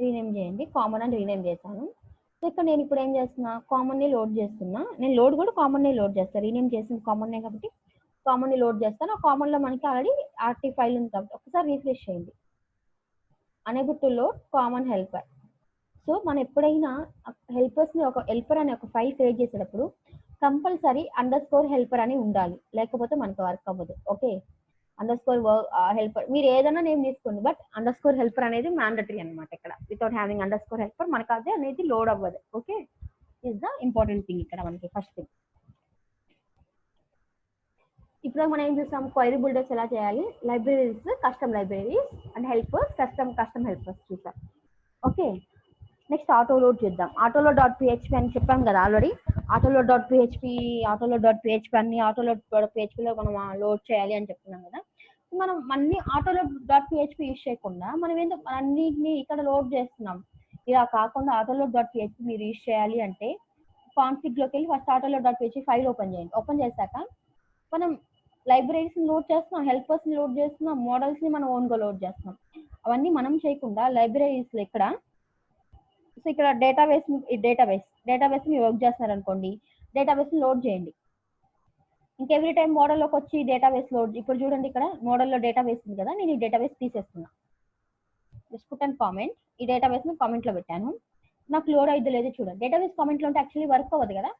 Rename చేయండి, కామన్ అని రీనేమ్ చేశాను. సో ఇక్కడ నేను ఇప్పుడు ఏం చేస్తున్నా, కామన్ ని లోడ్ చేస్తున్నా. నేను లోడ్ కూడా కామన్ ని లోడ్ చేస్తాను, రీనేమ్ చేసింది కామన్ నే కాబట్టి కామన్ ని లోడ్ చేస్తాను. ఆ కామన్ లో మనకి ఆల్రెడీ ఆర్టీ ఫైల్ ఉంది కాబట్టి ఒకసారి రీఫ్రెష్ చేయండి. Unable to load common helper. So మనం ఎప్పుడైనా హెల్పర్స్ని ఒక హెల్పర్ అని ఒక ఫైల్ క్రియేట్ చేసేటప్పుడు కంపల్సరీ _helper అని ఉండాలి, లేకపోతే మనకు వర్క్ అవ్వదు. ఓకే, _helper మీరు ఏదైనా నేమ్ తీసుకోండి, బట్ _helper అనేది మ్యాండటరీ అనమాట. ఇక్కడ వితౌట్ హ్యావింగ్ _helper మనకు అదే అనేది లోడ్ అవ్వదు. Okay, is the important thing ఇక్కడ మనకి ఫస్ట్ థింగ్. ఇప్పుడు మనం ఏం చూస్తాం, క్వైరీ బిల్డర్స్ ఎలా చేయాలి, libraries, custom libraries and helpers, custom helpers చూసాం. ఓకే, నెక్స్ట్ ఆటో లోడ్ చేద్దాం. ఆటోలోడ్ డాట్ పిహెచ్పి అని చెప్పాం కదా ఆల్రెడీ. ఆటోలోడ్ డాట్ పిహెచ్పి అన్ని ఆటోలోడ్ పిహెచ్పిలో మనం లోడ్ చేయాలి అని చెప్తున్నాం కదా. మనం అన్ని ఆటోలోడ్ డాట్ పిహెచ్పి యూజ్ చేయకుండా మనం ఎందుకు అన్నిటిని ఇక్కడ లోడ్ చేస్తున్నాం? ఇలా కాకుండా ఆటోలోడ్ డాట్ పిహెచ్పి మీరు యూజ్ చేయాలి అంటే కాన్ఫిగ్ లోకి వెళ్ళి first autoload dot PHP file open చేయండి. ఓపెన్ చేశాక మనం లైబ్రరీస్ ని లోడ్ చేస్తున్నాం, హెల్పర్స్ ని లోడ్ చేస్తున్నాం, మోడల్స్ ని మనం ఓన్ గా లోడ్ చేస్తున్నాం. అవన్నీ మనం చేయకుండా లైబ్రరీస్ లో ఇక్కడ సో ఇక్కడ డేటాబేస్ మీరు వర్క్ చేస్తున్నారు అనుకోండి, డేటాబేస్ లోడ్ చేయండి. ఇంకెవ్రీ టైం మోడల్లోకి వచ్చి డేటాబేస్ లోడ్, ఇప్పుడు చూడండి ఇక్కడ మోడల్లో డేటాబేస్ ఉంది కదా, నేను ఈ డేటాబేస్ తీసేస్తున్నా. జస్ట్ పుట్ అండ్ కామెంట్, ఈ డేటాబేస్ ని కామెంట్ లో పెట్టాను. నాకు లోడ్ అయితే లేదు చూడండి. డేటాబేస్ కామెంట్ లో ఉంటే యాక్చువల్లీ వర్క్ అవ్వదు కదా.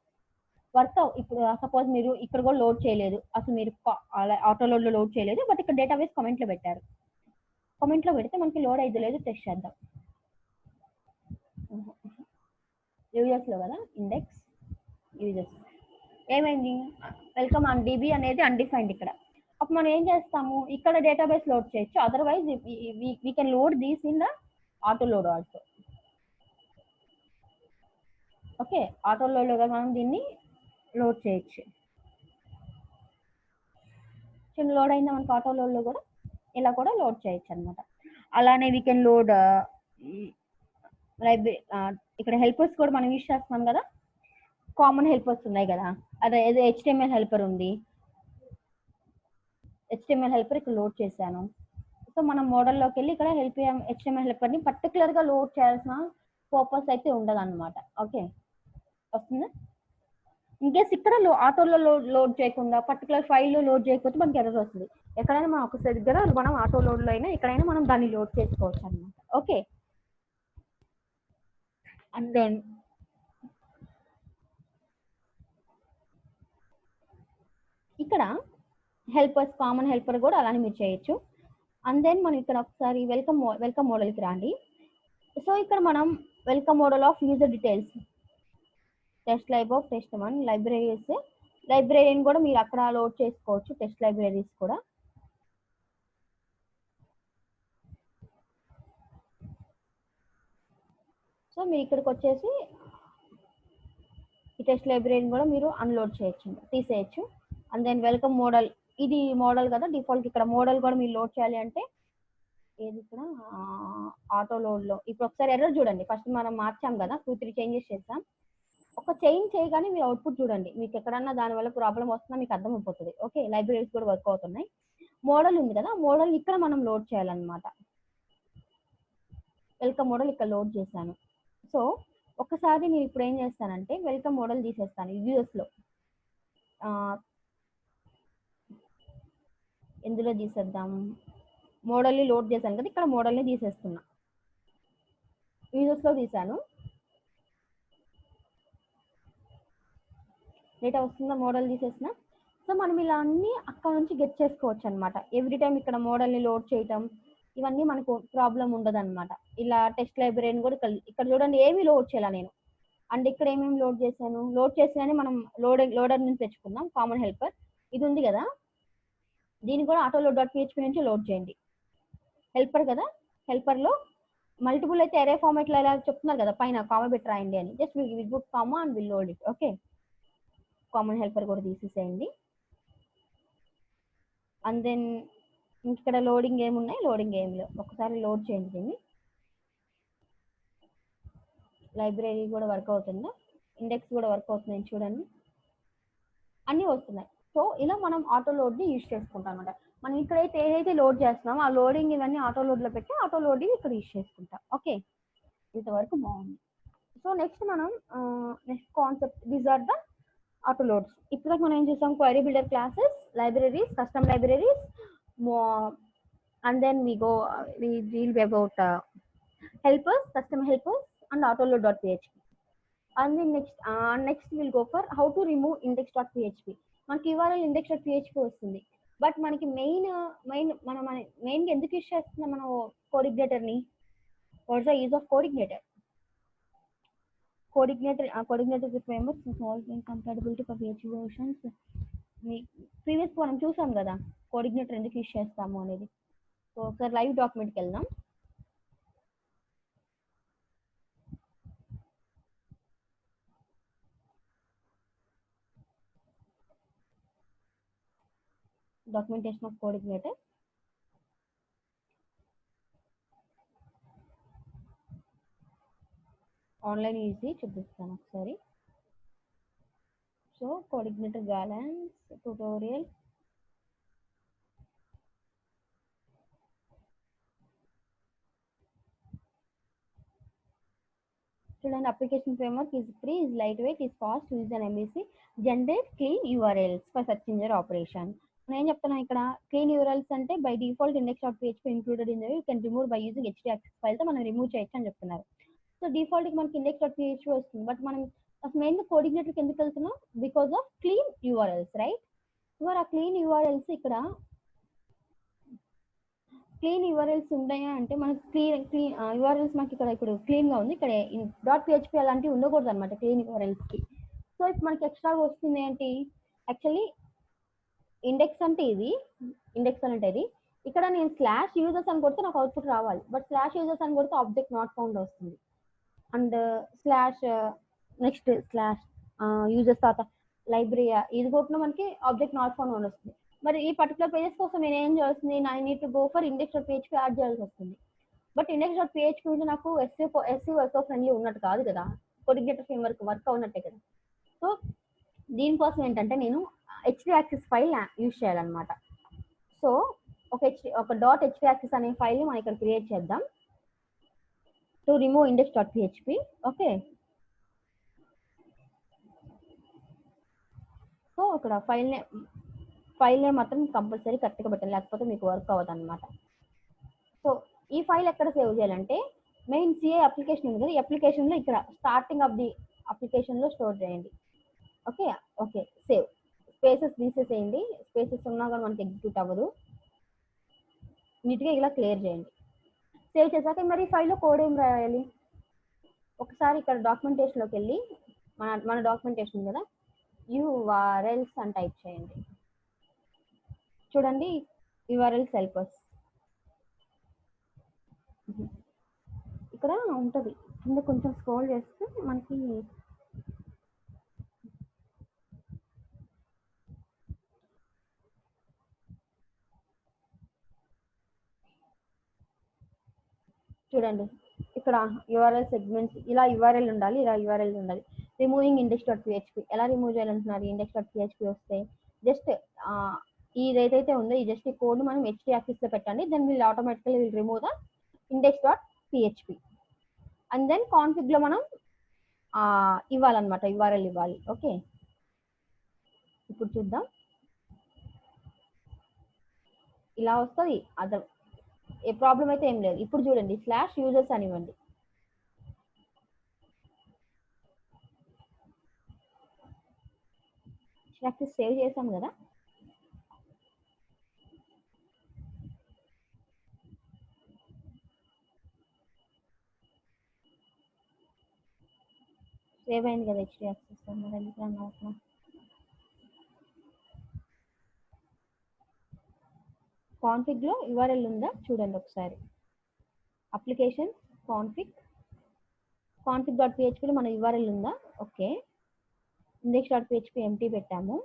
ఇప్పుడు సపోజ్ మీరు ఇక్కడ కూడా లోడ్ చేయలేదు, అసలు మీరు ఆటో లోడ్ లో లోడ్ చేయలేదు, బట్ ఇక్కడ డేటాబేస్ కామెంట్ లో పెట్టారు. కామెంట్ లో పెడితే మనకి లోడ్ అయితే లేదు, టెస్ట్ చేద్దాం. యూజర్స్ లో కదా, ఇండెక్స్ యూజర్స్ ఏమైంది, వెల్కమ్ ఆన్ డిబి అనేది అన్డిఫైన్డ్ ఇక్కడ. అప్పుడు మనం ఏం చేస్తాము, ఇక్కడ డేటాబేస్ లోడ్ చేయొచ్చు, otherwise we can load these in the auto load also. Okay, auto load లో మనం దీన్ని లోడ్ చేయొచ్చు. చిన్న లోడ్ అయినా మనకు ఆటో లోడ్ లో కూడా ఇలా కూడా లోడ్ చేయొచ్చు అనమాట. అలానే వీ కెన్ లోడ్ లైబ్రరీ. ఇక్కడ హెల్పర్స్ కూడా మనం యూజ్ చేస్తున్నాం కదా, కామన్ హెల్పర్స్ ఉన్నాయి కదా. అదే ఏదో HTML హెల్పర్ ఉంది, HTML హెల్పర్ ఇక్కడ లోడ్ చేశాను. సో మనం మోడల్లోకి వెళ్ళి ఇక్కడ HTML హెల్పర్ ని పర్టికులర్ గా లోడ్ చేయాల్సిన పర్పస్ అయితే ఉండదు అనమాట. ఓకే, వస్తుందా? ఇన్కేస్ ఇక్కడ ఆటోలో లోడ్ చేయకుండా పర్టికులర్ ఫైల్లో లోడ్ చేయకపోతే మనకి ఎర్రర్ వస్తుంది. ఎక్కడైనా మనం ఒక దగ్గర మనం ఆటో లోడ్లో అయినా ఎక్కడైనా మనం దాన్ని లోడ్ చేసుకోవచ్చు అనమాట. ఓకే, అండ్ దెన్ ఇక్కడ హెల్పర్స్, కామన్ హెల్పర్ కూడా అలానే మీరు చేయొచ్చు. అండ్ దెన్ మనం ఇక్కడ ఒకసారి వెల్కమ్ మోడల్కి రండి. సో ఇక్కడ మనం welcome model of user details, test library, test one లైబ్రరీని కూడా మీరు అక్కడ లోడ్ చేసుకోవచ్చు, టెస్ట్ లైబ్రరీస్ కూడా. సో మీరు ఇక్కడికి వచ్చేసి ఈ టెస్ట్ లైబ్రరీని కూడా మీరు అన్లోడ్ చేయొచ్చు, తీసేయచ్చు. అండ్ దెన్ వెల్కమ్ మోడల్, ఇది మోడల్ కదా డిఫాల్ట్. ఇక్కడ మోడల్ కూడా మీరు లోడ్ చేయాలి అంటే ఏది ఇక్కడ ఆటో లోడ్ లో ఇప్పుడు ఒకసారి ఎర్రర్ చూడండి. ఫస్ట్ మనం మార్చాం కదా, 2-3 చేంజెస్ చేస్తాం. ఒక చేంజ్ చేయగానే మీరు అవుట్పుట్ చూడండి, మీకు ఎక్కడన్నా దానివల్ల ప్రాబ్లం వస్తుందా మీకు అర్థమైపోతుంది. ఓకే, లైబ్రరీస్ కూడా వర్క్ అవుతున్నాయి. మోడల్ ఉంది కదా, మోడల్ ఇక్కడ మనం లోడ్ చేయాలన్నమాట. వెల్కమ్ మోడల్ ఇక్కడ లోడ్ చేశాను. సో ఒకసారి నేను ఇప్పుడు ఏం చేస్తానంటే వెల్కమ్ మోడల్ తీసేస్తాను యూఎస్ లో. ఎందులో తీసేద్దాం, మోడల్ని లోడ్ చేశాను కదా, ఇక్కడ మోడల్ని తీసేస్తున్నా, యూజర్స్ లో తీసాను. డేటా వస్తుందా, మోడల్ తీసేసిన. సో మనం ఇలా అన్ని అక్కడ నుంచి గెట్ చేసుకోవచ్చు అనమాట. ఎవ్రీ టైం ఇక్కడ మోడల్ని లోడ్ చేయటం ఇవన్నీ మనకు ప్రాబ్లం ఉండదు అనమాట. ఇలా టెస్ట్ లైబ్రరీని కూడా ఇక్కడ చూడండి, ఏమి లోడ్ చేయాల నేను. అండ్ ఇక్కడ ఏమేమి లోడ్ చేశాను, లోడ్ చేసినని మనం లోడర్ నుంచి తెచ్చుకుందాం. కామన్ హెల్పర్ ఇది ఉంది కదా, దీన్ని కూడా ఆటోలోడ్ డాట్ పిహెచ్పి నుంచి లోడ్ చేయండి. హెల్పర్ కదా, హెల్పర్ లో మల్టిపుల్ అయితే అరే ఫార్మాట్ లో ఎలా చెప్తున్నారు కదా పైన, కామా పెట్టి రాయండి అని. Just will put comma and will load it. Okay, common helper కూడా తీసేసేయండి. అండ్ దెన్ ఇక్కడ లోడింగ్ ఏమున్నాయి, లోడింగ్ ఏమి లేవు. ఒకసారి లోడ్ చేయండి దీన్ని. లైబ్రరీ కూడా వర్క్ అవుతుందా, ఇండెక్స్ కూడా వర్క్ అవుతుంది చూడండి, అన్నీ వస్తున్నాయి. సో ఇలా మనం ఆటో లోడ్ని యూజ్ చేసుకుంటాం అనమాట. మనం ఇక్కడైతే ఏదైతే లోడ్ చేస్తున్నామో ఆ లోడింగ్ ఇవన్నీ ఆటో లోడ్లో పెట్టి ఆటో లోడింగ్ ఇక్కడ యూజ్ చేసుకుంటాం. ఓకే, ఇంతవరకు బాగుంది. సో నెక్స్ట్ మనం next concept, these are the auto loads. ఇప్పుడు మనం ఏం చూసాం, query builder classes, libraries, custom libraries, and then we go we deal about helpers, custom helpers, and autoload.php. And then next we'll go for how to remove index.php. మనకి URL index.php వస్తుంది, but మనకి మన main ఎందుకు use చేస్తున్నాం మనం CodeIgniter ని? What's the use of CodeIgniter? CodeIgniter is framework to solve incompatibility for PHP versions. Previous మనం చూసాం కదా కోడిగ్నేటర్ ఎందుకు యూస్ చేస్తాము అనేది. సో ఒకసారి లైవ్ డాక్యుమెంట్కి వెళ్దాం. Documentation of CodeIgniter. Online easy చూపిస్తాను ఒకసారి. So CodeIgniter balance tutorial. చూడండి, application framework is free, is lightweight, is fast, use and MVC, generate clean URLs for search engine operation. నేను చెప్తున్నా ఇక్కడ క్లీన్ URLs అంటే by default index.php included in you can remove by using HTTP file తో మనం remove చేయొచ్చు అని చెప్తున్నారు. So default కి మనకి index.php వస్తుంది, బట్ మనం అసలు మెయిన్ కోడిగ్నేటర్కి ఎందుకు వెళ్తున్నాం? Because of clean URLs, right? మరి ఆ క్లీన్ URLs ఇక్కడ క్లీన్ URLs ఉన్నాయా అంటే మనకి క్లీన్ URLs మనకి ఇక్కడ ఇప్పుడు క్లీన్ గా ఉంది. ఇక్కడ .php అలాంటివి ఉండకూడదు అనమాట క్లీన్ URLs కి. సో ఇప్పుడు మనకి ఎక్స్ట్రాగా వస్తుంది ఏంటి? యాక్చువల్లీ ఇండెక్స్ అంటే ఇది, ఇండెక్స్ అంటే ఇది. ఇక్కడ నేను /users అని కొడితే నాకు అవుట్పుట్ రావాలి, బట్ /users అని కొడితే ఆబ్జెక్ట్ నాట్ ఫౌండ్ వస్తుంది. అండ్ నెక్స్ట్ /users తర్వాత లైబ్రరీ ఇది కొట్టిన మనకి ఆబ్జెక్ట్ నాట్ ఫౌండ్ అని వస్తుంది. మరి ఈ పర్టికులర్ పేజెస్ కోసం నేను ఏం చేయాల్సింది? I need to go for index.php add చేయాల్సి వస్తుంది. బట్ index.php ఉంటే నాకు SU ఎకో ఫ్రెండ్లీ ఉన్నట్టు కాదు కదా, కోడిగ్నేటర్ ఫ్రేమ్వర్క్ వర్క్ అవునట్టే కదా. సో దీనికోసం ఏంటంటే నేను htaccess ఫైల్ యూజ్ చేయాలన్నమాట. సో ఒక .htaccess అనే ఫైల్ మనం ఇక్కడ క్రియేట్ చేద్దాం to remove index.php. Okay, so ఇక్కడ ఫైల్ నేమ్ మాత్రం కంపల్సరీ కరెక్ట్గా పెట్టాలి, లేకపోతే మీకు వర్క్ అవ్వదు అనమాట. సో ఈ ఫైల్ ఎక్కడ సేవ్ చేయాలంటే మెయిన్ CA అప్లికేషన్ ఉంది కదా, ఈ అప్లికేషన్లో ఇక్కడ స్టార్టింగ్ ఆఫ్ ది అప్లికేషన్లో స్టోర్ చేయండి. Okay okay, save. స్పేసెస్ తీసేసేయండి, స్పేసెస్ ఉన్నా కూడా మనకి ఎగ్జిక్యూట్ అవ్వదు. నీట్గా ఇలా క్లియర్ చేయండి. సేవ్ చేశాక మరి ఫైల్లో కోడ్ ఏం రాయాలి? ఒకసారి ఇక్కడ డాక్యుమెంటేషన్లోకి వెళ్ళి మన డాక్యుమెంటేషన్ కదా, URLs అని టైప్ చేయండి. చూడండి, URLs helpers ఇక్కడ ఉంటుంది. కింద కొంచెం స్క్రోల్ చేస్తే మనకి చూడండి, ఇక్కడ URL సెగ్మెంట్స్ ఇలా URL ఉండాలి, ఇలా URL ఉండాలి. రిమూవింగ్ index.php ఎలా రిమూవ్ చేయాలంటున్నారు? index.php వస్తే జస్ట్ ఇది ఏదైతే ఉందో ఈ జస్ట్ ఈ కోడ్ మనం htaccess లో పెట్టండి. Then will automatically will remove the index.php. And then config లో మనం ఇవ్వాలన్నమాట, URL ఇవ్వాలి. ఓకే, ఇప్పుడు చూద్దాం. ఇలా వస్తుంది, అదర్ ఏ ప్రాబ్లం అయితే ఏం లేదు. ఇప్పుడు చూడండి, /users అని ఇవ్వండి. సేవ్ చేసాం కదా, సేవ్ అయింది కదా htaccess. మరి ఎందుకు రన్ అవుతున్నా? కాన్ఫిగ్ లో URL ఉందా చూడండి ఒకసారి. అప్లికేషన్ config.php లో మన URL ఉందా? ఓకే, index.php ఎంటీ పెట్టాము.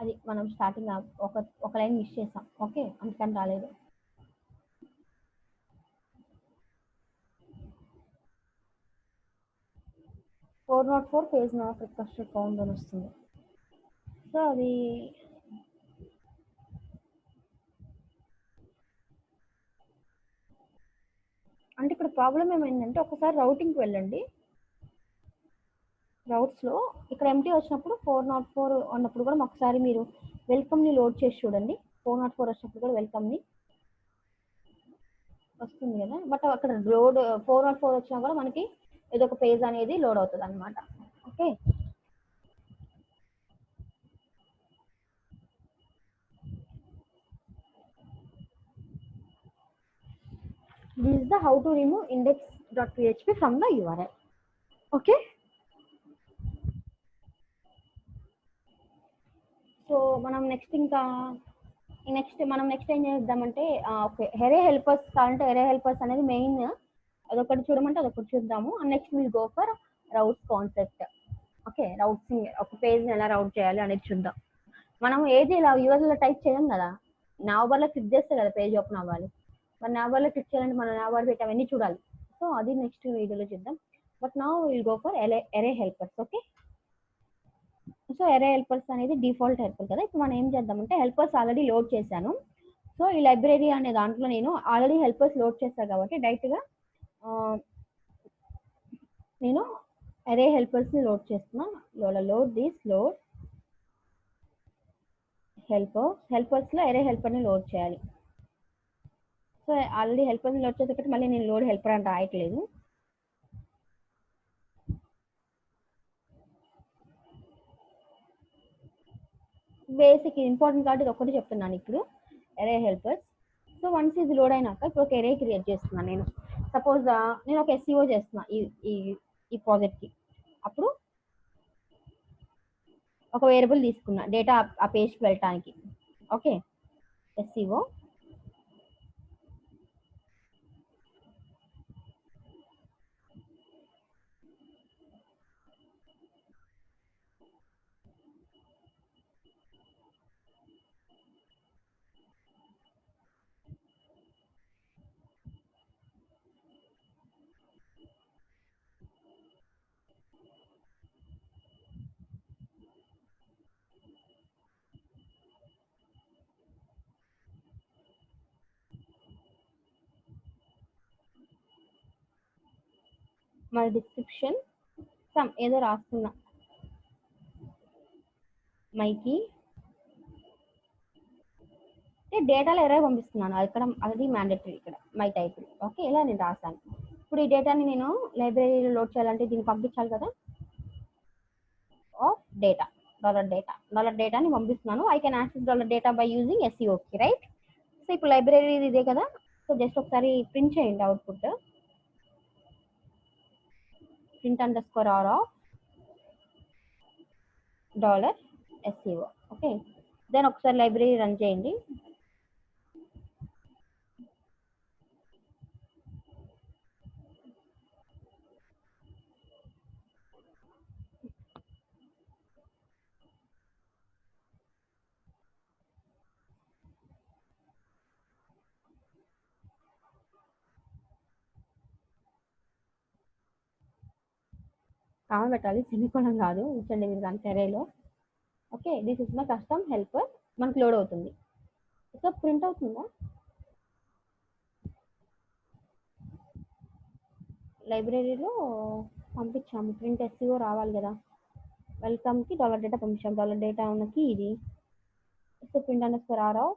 అది మనం స్టార్టింగ్ ఒక లైన్ మిస్ చేసాం. ఓకే, అందుకని రాలేదు. .404 పేజ్ నాట్ రిక్వెస్ట్ ఫౌండ్ అని వస్తుంది. సో అది అంటే ఇక్కడ ప్రాబ్లం ఏమైందంటే ఒకసారి రౌటింగ్కి వెళ్ళండి. రౌట్స్లో ఇక్కడ ఎంటీ వచ్చినప్పుడు 404 ఉన్నప్పుడు కూడా ఒకసారి మీరు వెల్కమ్ని లోడ్ చేసి చూడండి. 404 వచ్చినప్పుడు కూడా వెల్కమ్ని వస్తుంది కదా, బట్ అక్కడ లోడ్ 404 వచ్చినా కూడా మనకి ఏదో ఒక పేజ్ అనేది లోడ్ అవుతుంది అనమాట. Okay, this is the how to remove index.php from the URL. Okay, so మనం నెక్స్ట్ ఏం చేద్దామంటే ఓకే, ఎరే హెల్పర్స్ కావాలంటే ఎరే హెల్పర్స్ అనేది మెయిన్ అదొకటి చూడమంటే అదొకటి చూద్దాము. And next will go for routes concept. Okay, routes ఒక పేజ్ ఎలా రౌట్ చేయాలి అనేది చూద్దాం. మనం ఏది ఇలా యూఆర్ఎల్ టైప్ చేయం కదా, నావబర్లో క్లిక్ చేస్తే కదా పేజ్ ఓపెన్ అవ్వాలి. మరి నావబర్లో క్లిక్ చేయాలంటే మనం నావబర్ పెట్టి అవన్నీ చూడాలి. సో అది నెక్స్ట్ వీడియోలో చూద్దాం. But now will go for array helpers. Okay, so array helpers అనేది డిఫాల్ట్ హెల్పర్ కదా. ఇప్పుడు మనం ఏం చేద్దామంటే హెల్పర్స్ ఆల్రెడీ లోడ్ చేశాను. సో ఈ లైబ్రరీ అనే దాంట్లో నేను ఆల్రెడీ హెల్పర్స్ లోడ్ చేస్తాను కాబట్టి డైరెక్ట్గా నేను ఎరే హెల్పర్స్ని లోడ్ చేస్తున్నా. లోడ్ హెల్పర్స్లో ఎరే హెల్పర్ని లోడ్ చేయాలి. సో ఆల్రెడీ హెల్పర్ని లోడ్ చేసేటప్పుడు మళ్ళీ నేను లోడ్ హెల్పర్ అని రాయట్లేదు. బేసిక్ ఇంపార్టెంట్ కాబట్టి ఇది ఒక్కటి చెప్తున్నాను ఇప్పుడు, ఎరే హెల్పర్స్. సో వన్స్ ఇది లోడ్ అయినాక ఇప్పుడు ఒక ఎరే క్రియేట్ చేస్తున్నాను నేను. సపోజ్ నేను ఒక ఎస్ఈఓ చేస్తున్నా ఈ ప్రాజెక్ట్కి. అప్పుడు ఒక వేరియబుల్ తీసుకున్నా డేటా ఆ పేజ్కి వెళ్ళటానికి. ఓకే, ఎస్ఈఓ మన డిస్క్రిప్షన్ సమ్ ఏదో రాస్తున్నా, మైకి డేటాలో ఎరే పంపిస్తున్నాను. ఇక్కడ అది మ్యాండేటరీ, ఇక్కడ మై టైప్. ఓకే, ఇలా నేను రాశాను. ఇప్పుడు ఈ డేటాని నేను లైబ్రరీలో లోడ్ చేయాలంటే దీన్ని పంపించాలి కదా. ఆఫ్ డేటా డేటాని పంపిస్తున్నాను. I can access data by using ఎస్ఈఓకి, రైట్. సో ఇప్పుడు లైబ్రరీ ఇదే కదా. సో జస్ట్ ఒకసారి ప్రింట్ చేయండి output, print_r of $SEO. Okay, then ఒకసారి లైబ్రరీ రన్ చేయండి. కామ పెట్టాలి, సెమికోలన్ కాదు. ఉంచండి మీరు దాని ఎరేలో. Okay, this is my custom helper. మనకు లోడ్ అవుతుంది. సో ప్రింట్ అవుతుందా, లైబ్రరీలో పంపించాము, ప్రింట్ ఎస్ఈఓ రావాలి కదా. వెల్కమ్కి $డేటా పంపించాము. $డేటా ఉన్నకి ఇది. సో print_r of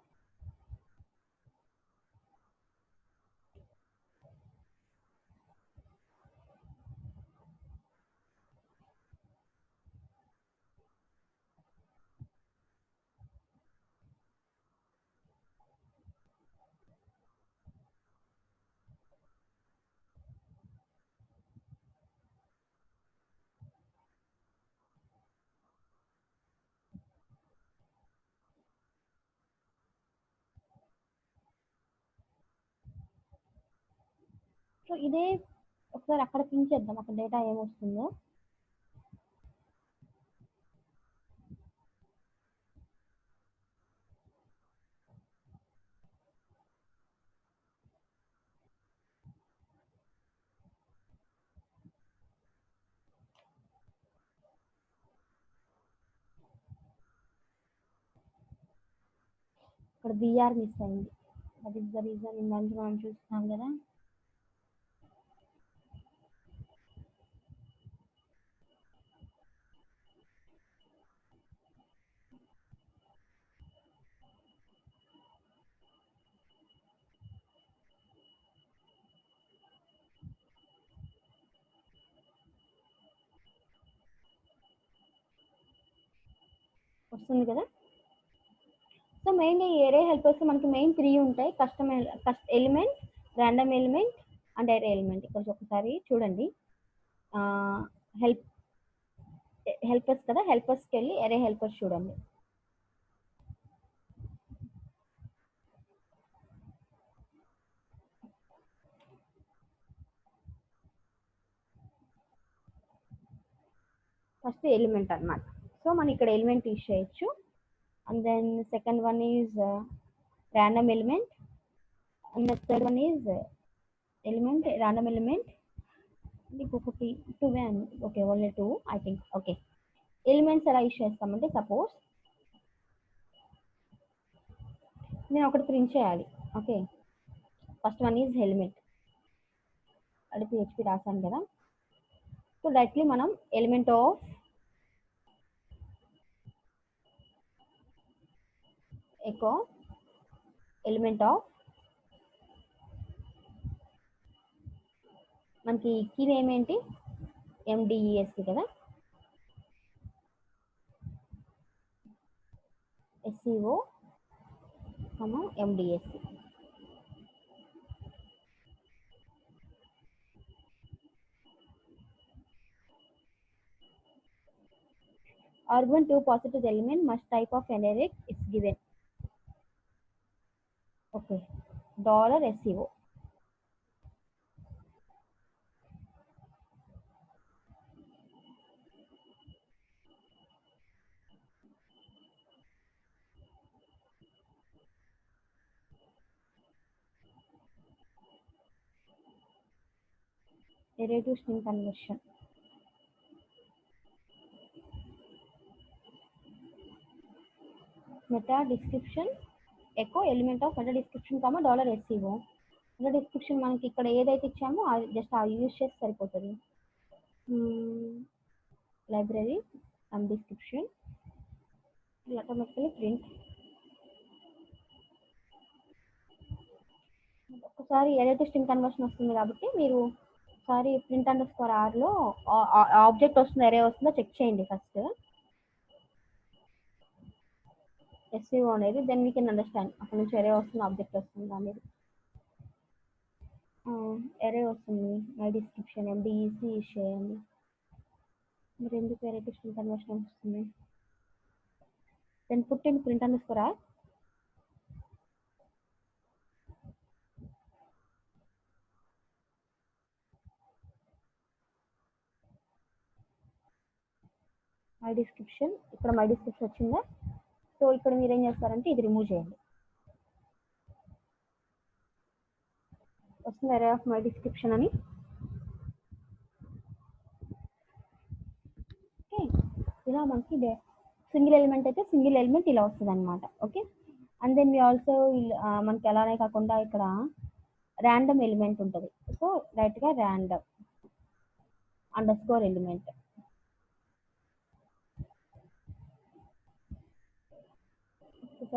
సో ఇదే ఒకసారి అక్కడ ప్రింట్ చేద్దాం, అక్కడ డేటా ఏమొస్తుందో. ఇక్కడ బిఆర్ మిస్ అయింది. That is the reason. ఇందాక మనం చూస్తున్నాం కదా. వస్తుంది కదా. సో మెయిన్లీ ఏరే హెల్పర్స్ మనకి మెయిన్ 3 ఉంటాయి. Custom element, random element and ఏరే ఎలిమెంట్. ఇక్కడ ఒకసారి చూడండి. హెల్ప్ హెల్పర్స్ కదా, హెల్పర్స్కి వెళ్ళి ఏరే హెల్పర్స్ చూడండి. ఫస్ట్ ఎలిమెంట్ అన్నమాట. సో మనం ఇక్కడ ఎలిమెంట్ యూజ్ చేయొచ్చు. And then second one is random element, and the third one is element, random element. ఇంకొకటి 2 okay, only 2 I think. Okay, elements ఎలా యూజ్ చేస్తామంటే సపోజ్ నేను ఒకటి ప్రింట్ చేయాలి. Okay, first one is element. అది PHP రాసాను కదా. సో డైరెక్ట్లీ మనం element of echo element of, మనకి కీ నేమ్ ఏంటి, MDESC కదా, SEO MDSC. Argument 2 positive element must type of an array is given. Okay, $SEO. Array to string conversion. Meta description echo element of meta description comma $SEO. meta description మనకి ఇక్కడ ఏదైతే ఇచ్చామో just ఆ use చేసి సరిపోతుంది. Library and description automatically print. ఒకసారి ఏదైతే string conversion వస్తుంది కాబట్టి మీరు ఒకసారి ప్రింట్ _r లో ఆబ్జెక్ట్ వస్తుందో ఎరే వస్తుందో చెక్ చేయండి ఫస్ట్. SEO అనేది దెన్ వీ కెన్ అండర్స్టాండ్ అక్కడ నుంచి ఎరే వస్తుంది, ఆబ్జెక్ట్ వస్తుంది అనేది. ఎరే వస్తుంది, మై డిస్క్రిప్షన్ MDEC చేయండి. మరి ఎందుకు ఎరే టు స్ట్రింగ్ కన్వర్షన్ వస్తుంది? Then put in print _r. My description, ఇక్కడ మై డిస్క్రిప్షన్ వచ్చిందా? సో ఇక్కడ మీరు ఏం చేస్తారంటే ఇది రిమూవ్ చేయండి. వస్తుంది అరే ఆఫ్ మై డిస్క్రిప్షన్ అని. ఓకే, ఇలా మనకి సింగిల్ ఎలిమెంట్ అయితే సింగిల్ ఎలిమెంట్ ఇలా వస్తుంది అనమాట. Okay, and then we also మనకి అలానే కాకుండా ఇక్కడ ర్యాండమ్ ఎలిమెంట్ ఉంటుంది. సో డైరెక్ట్గా ర్యాండమ్ _ ఎలిమెంట్.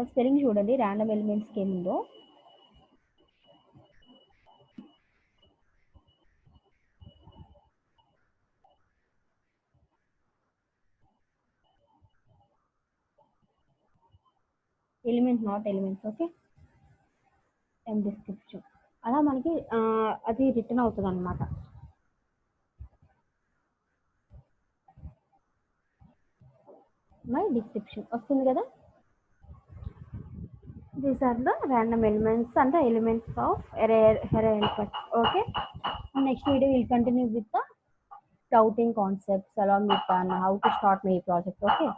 స్పెల్లింగ్ చూడండి, ర్యాండమ్ ఎలిమెంట్స్కి ఏముందో. Element not elements. Okay, M description అలా మనకి అది రిటర్న్ అవుతుంది అనమాట. మై డిస్క్రిప్షన్ వస్తుంది కదా. These are the random elements and the elements of array helpers. Okay, next video we'll continue with the routing concepts along with how to start my project. Okay.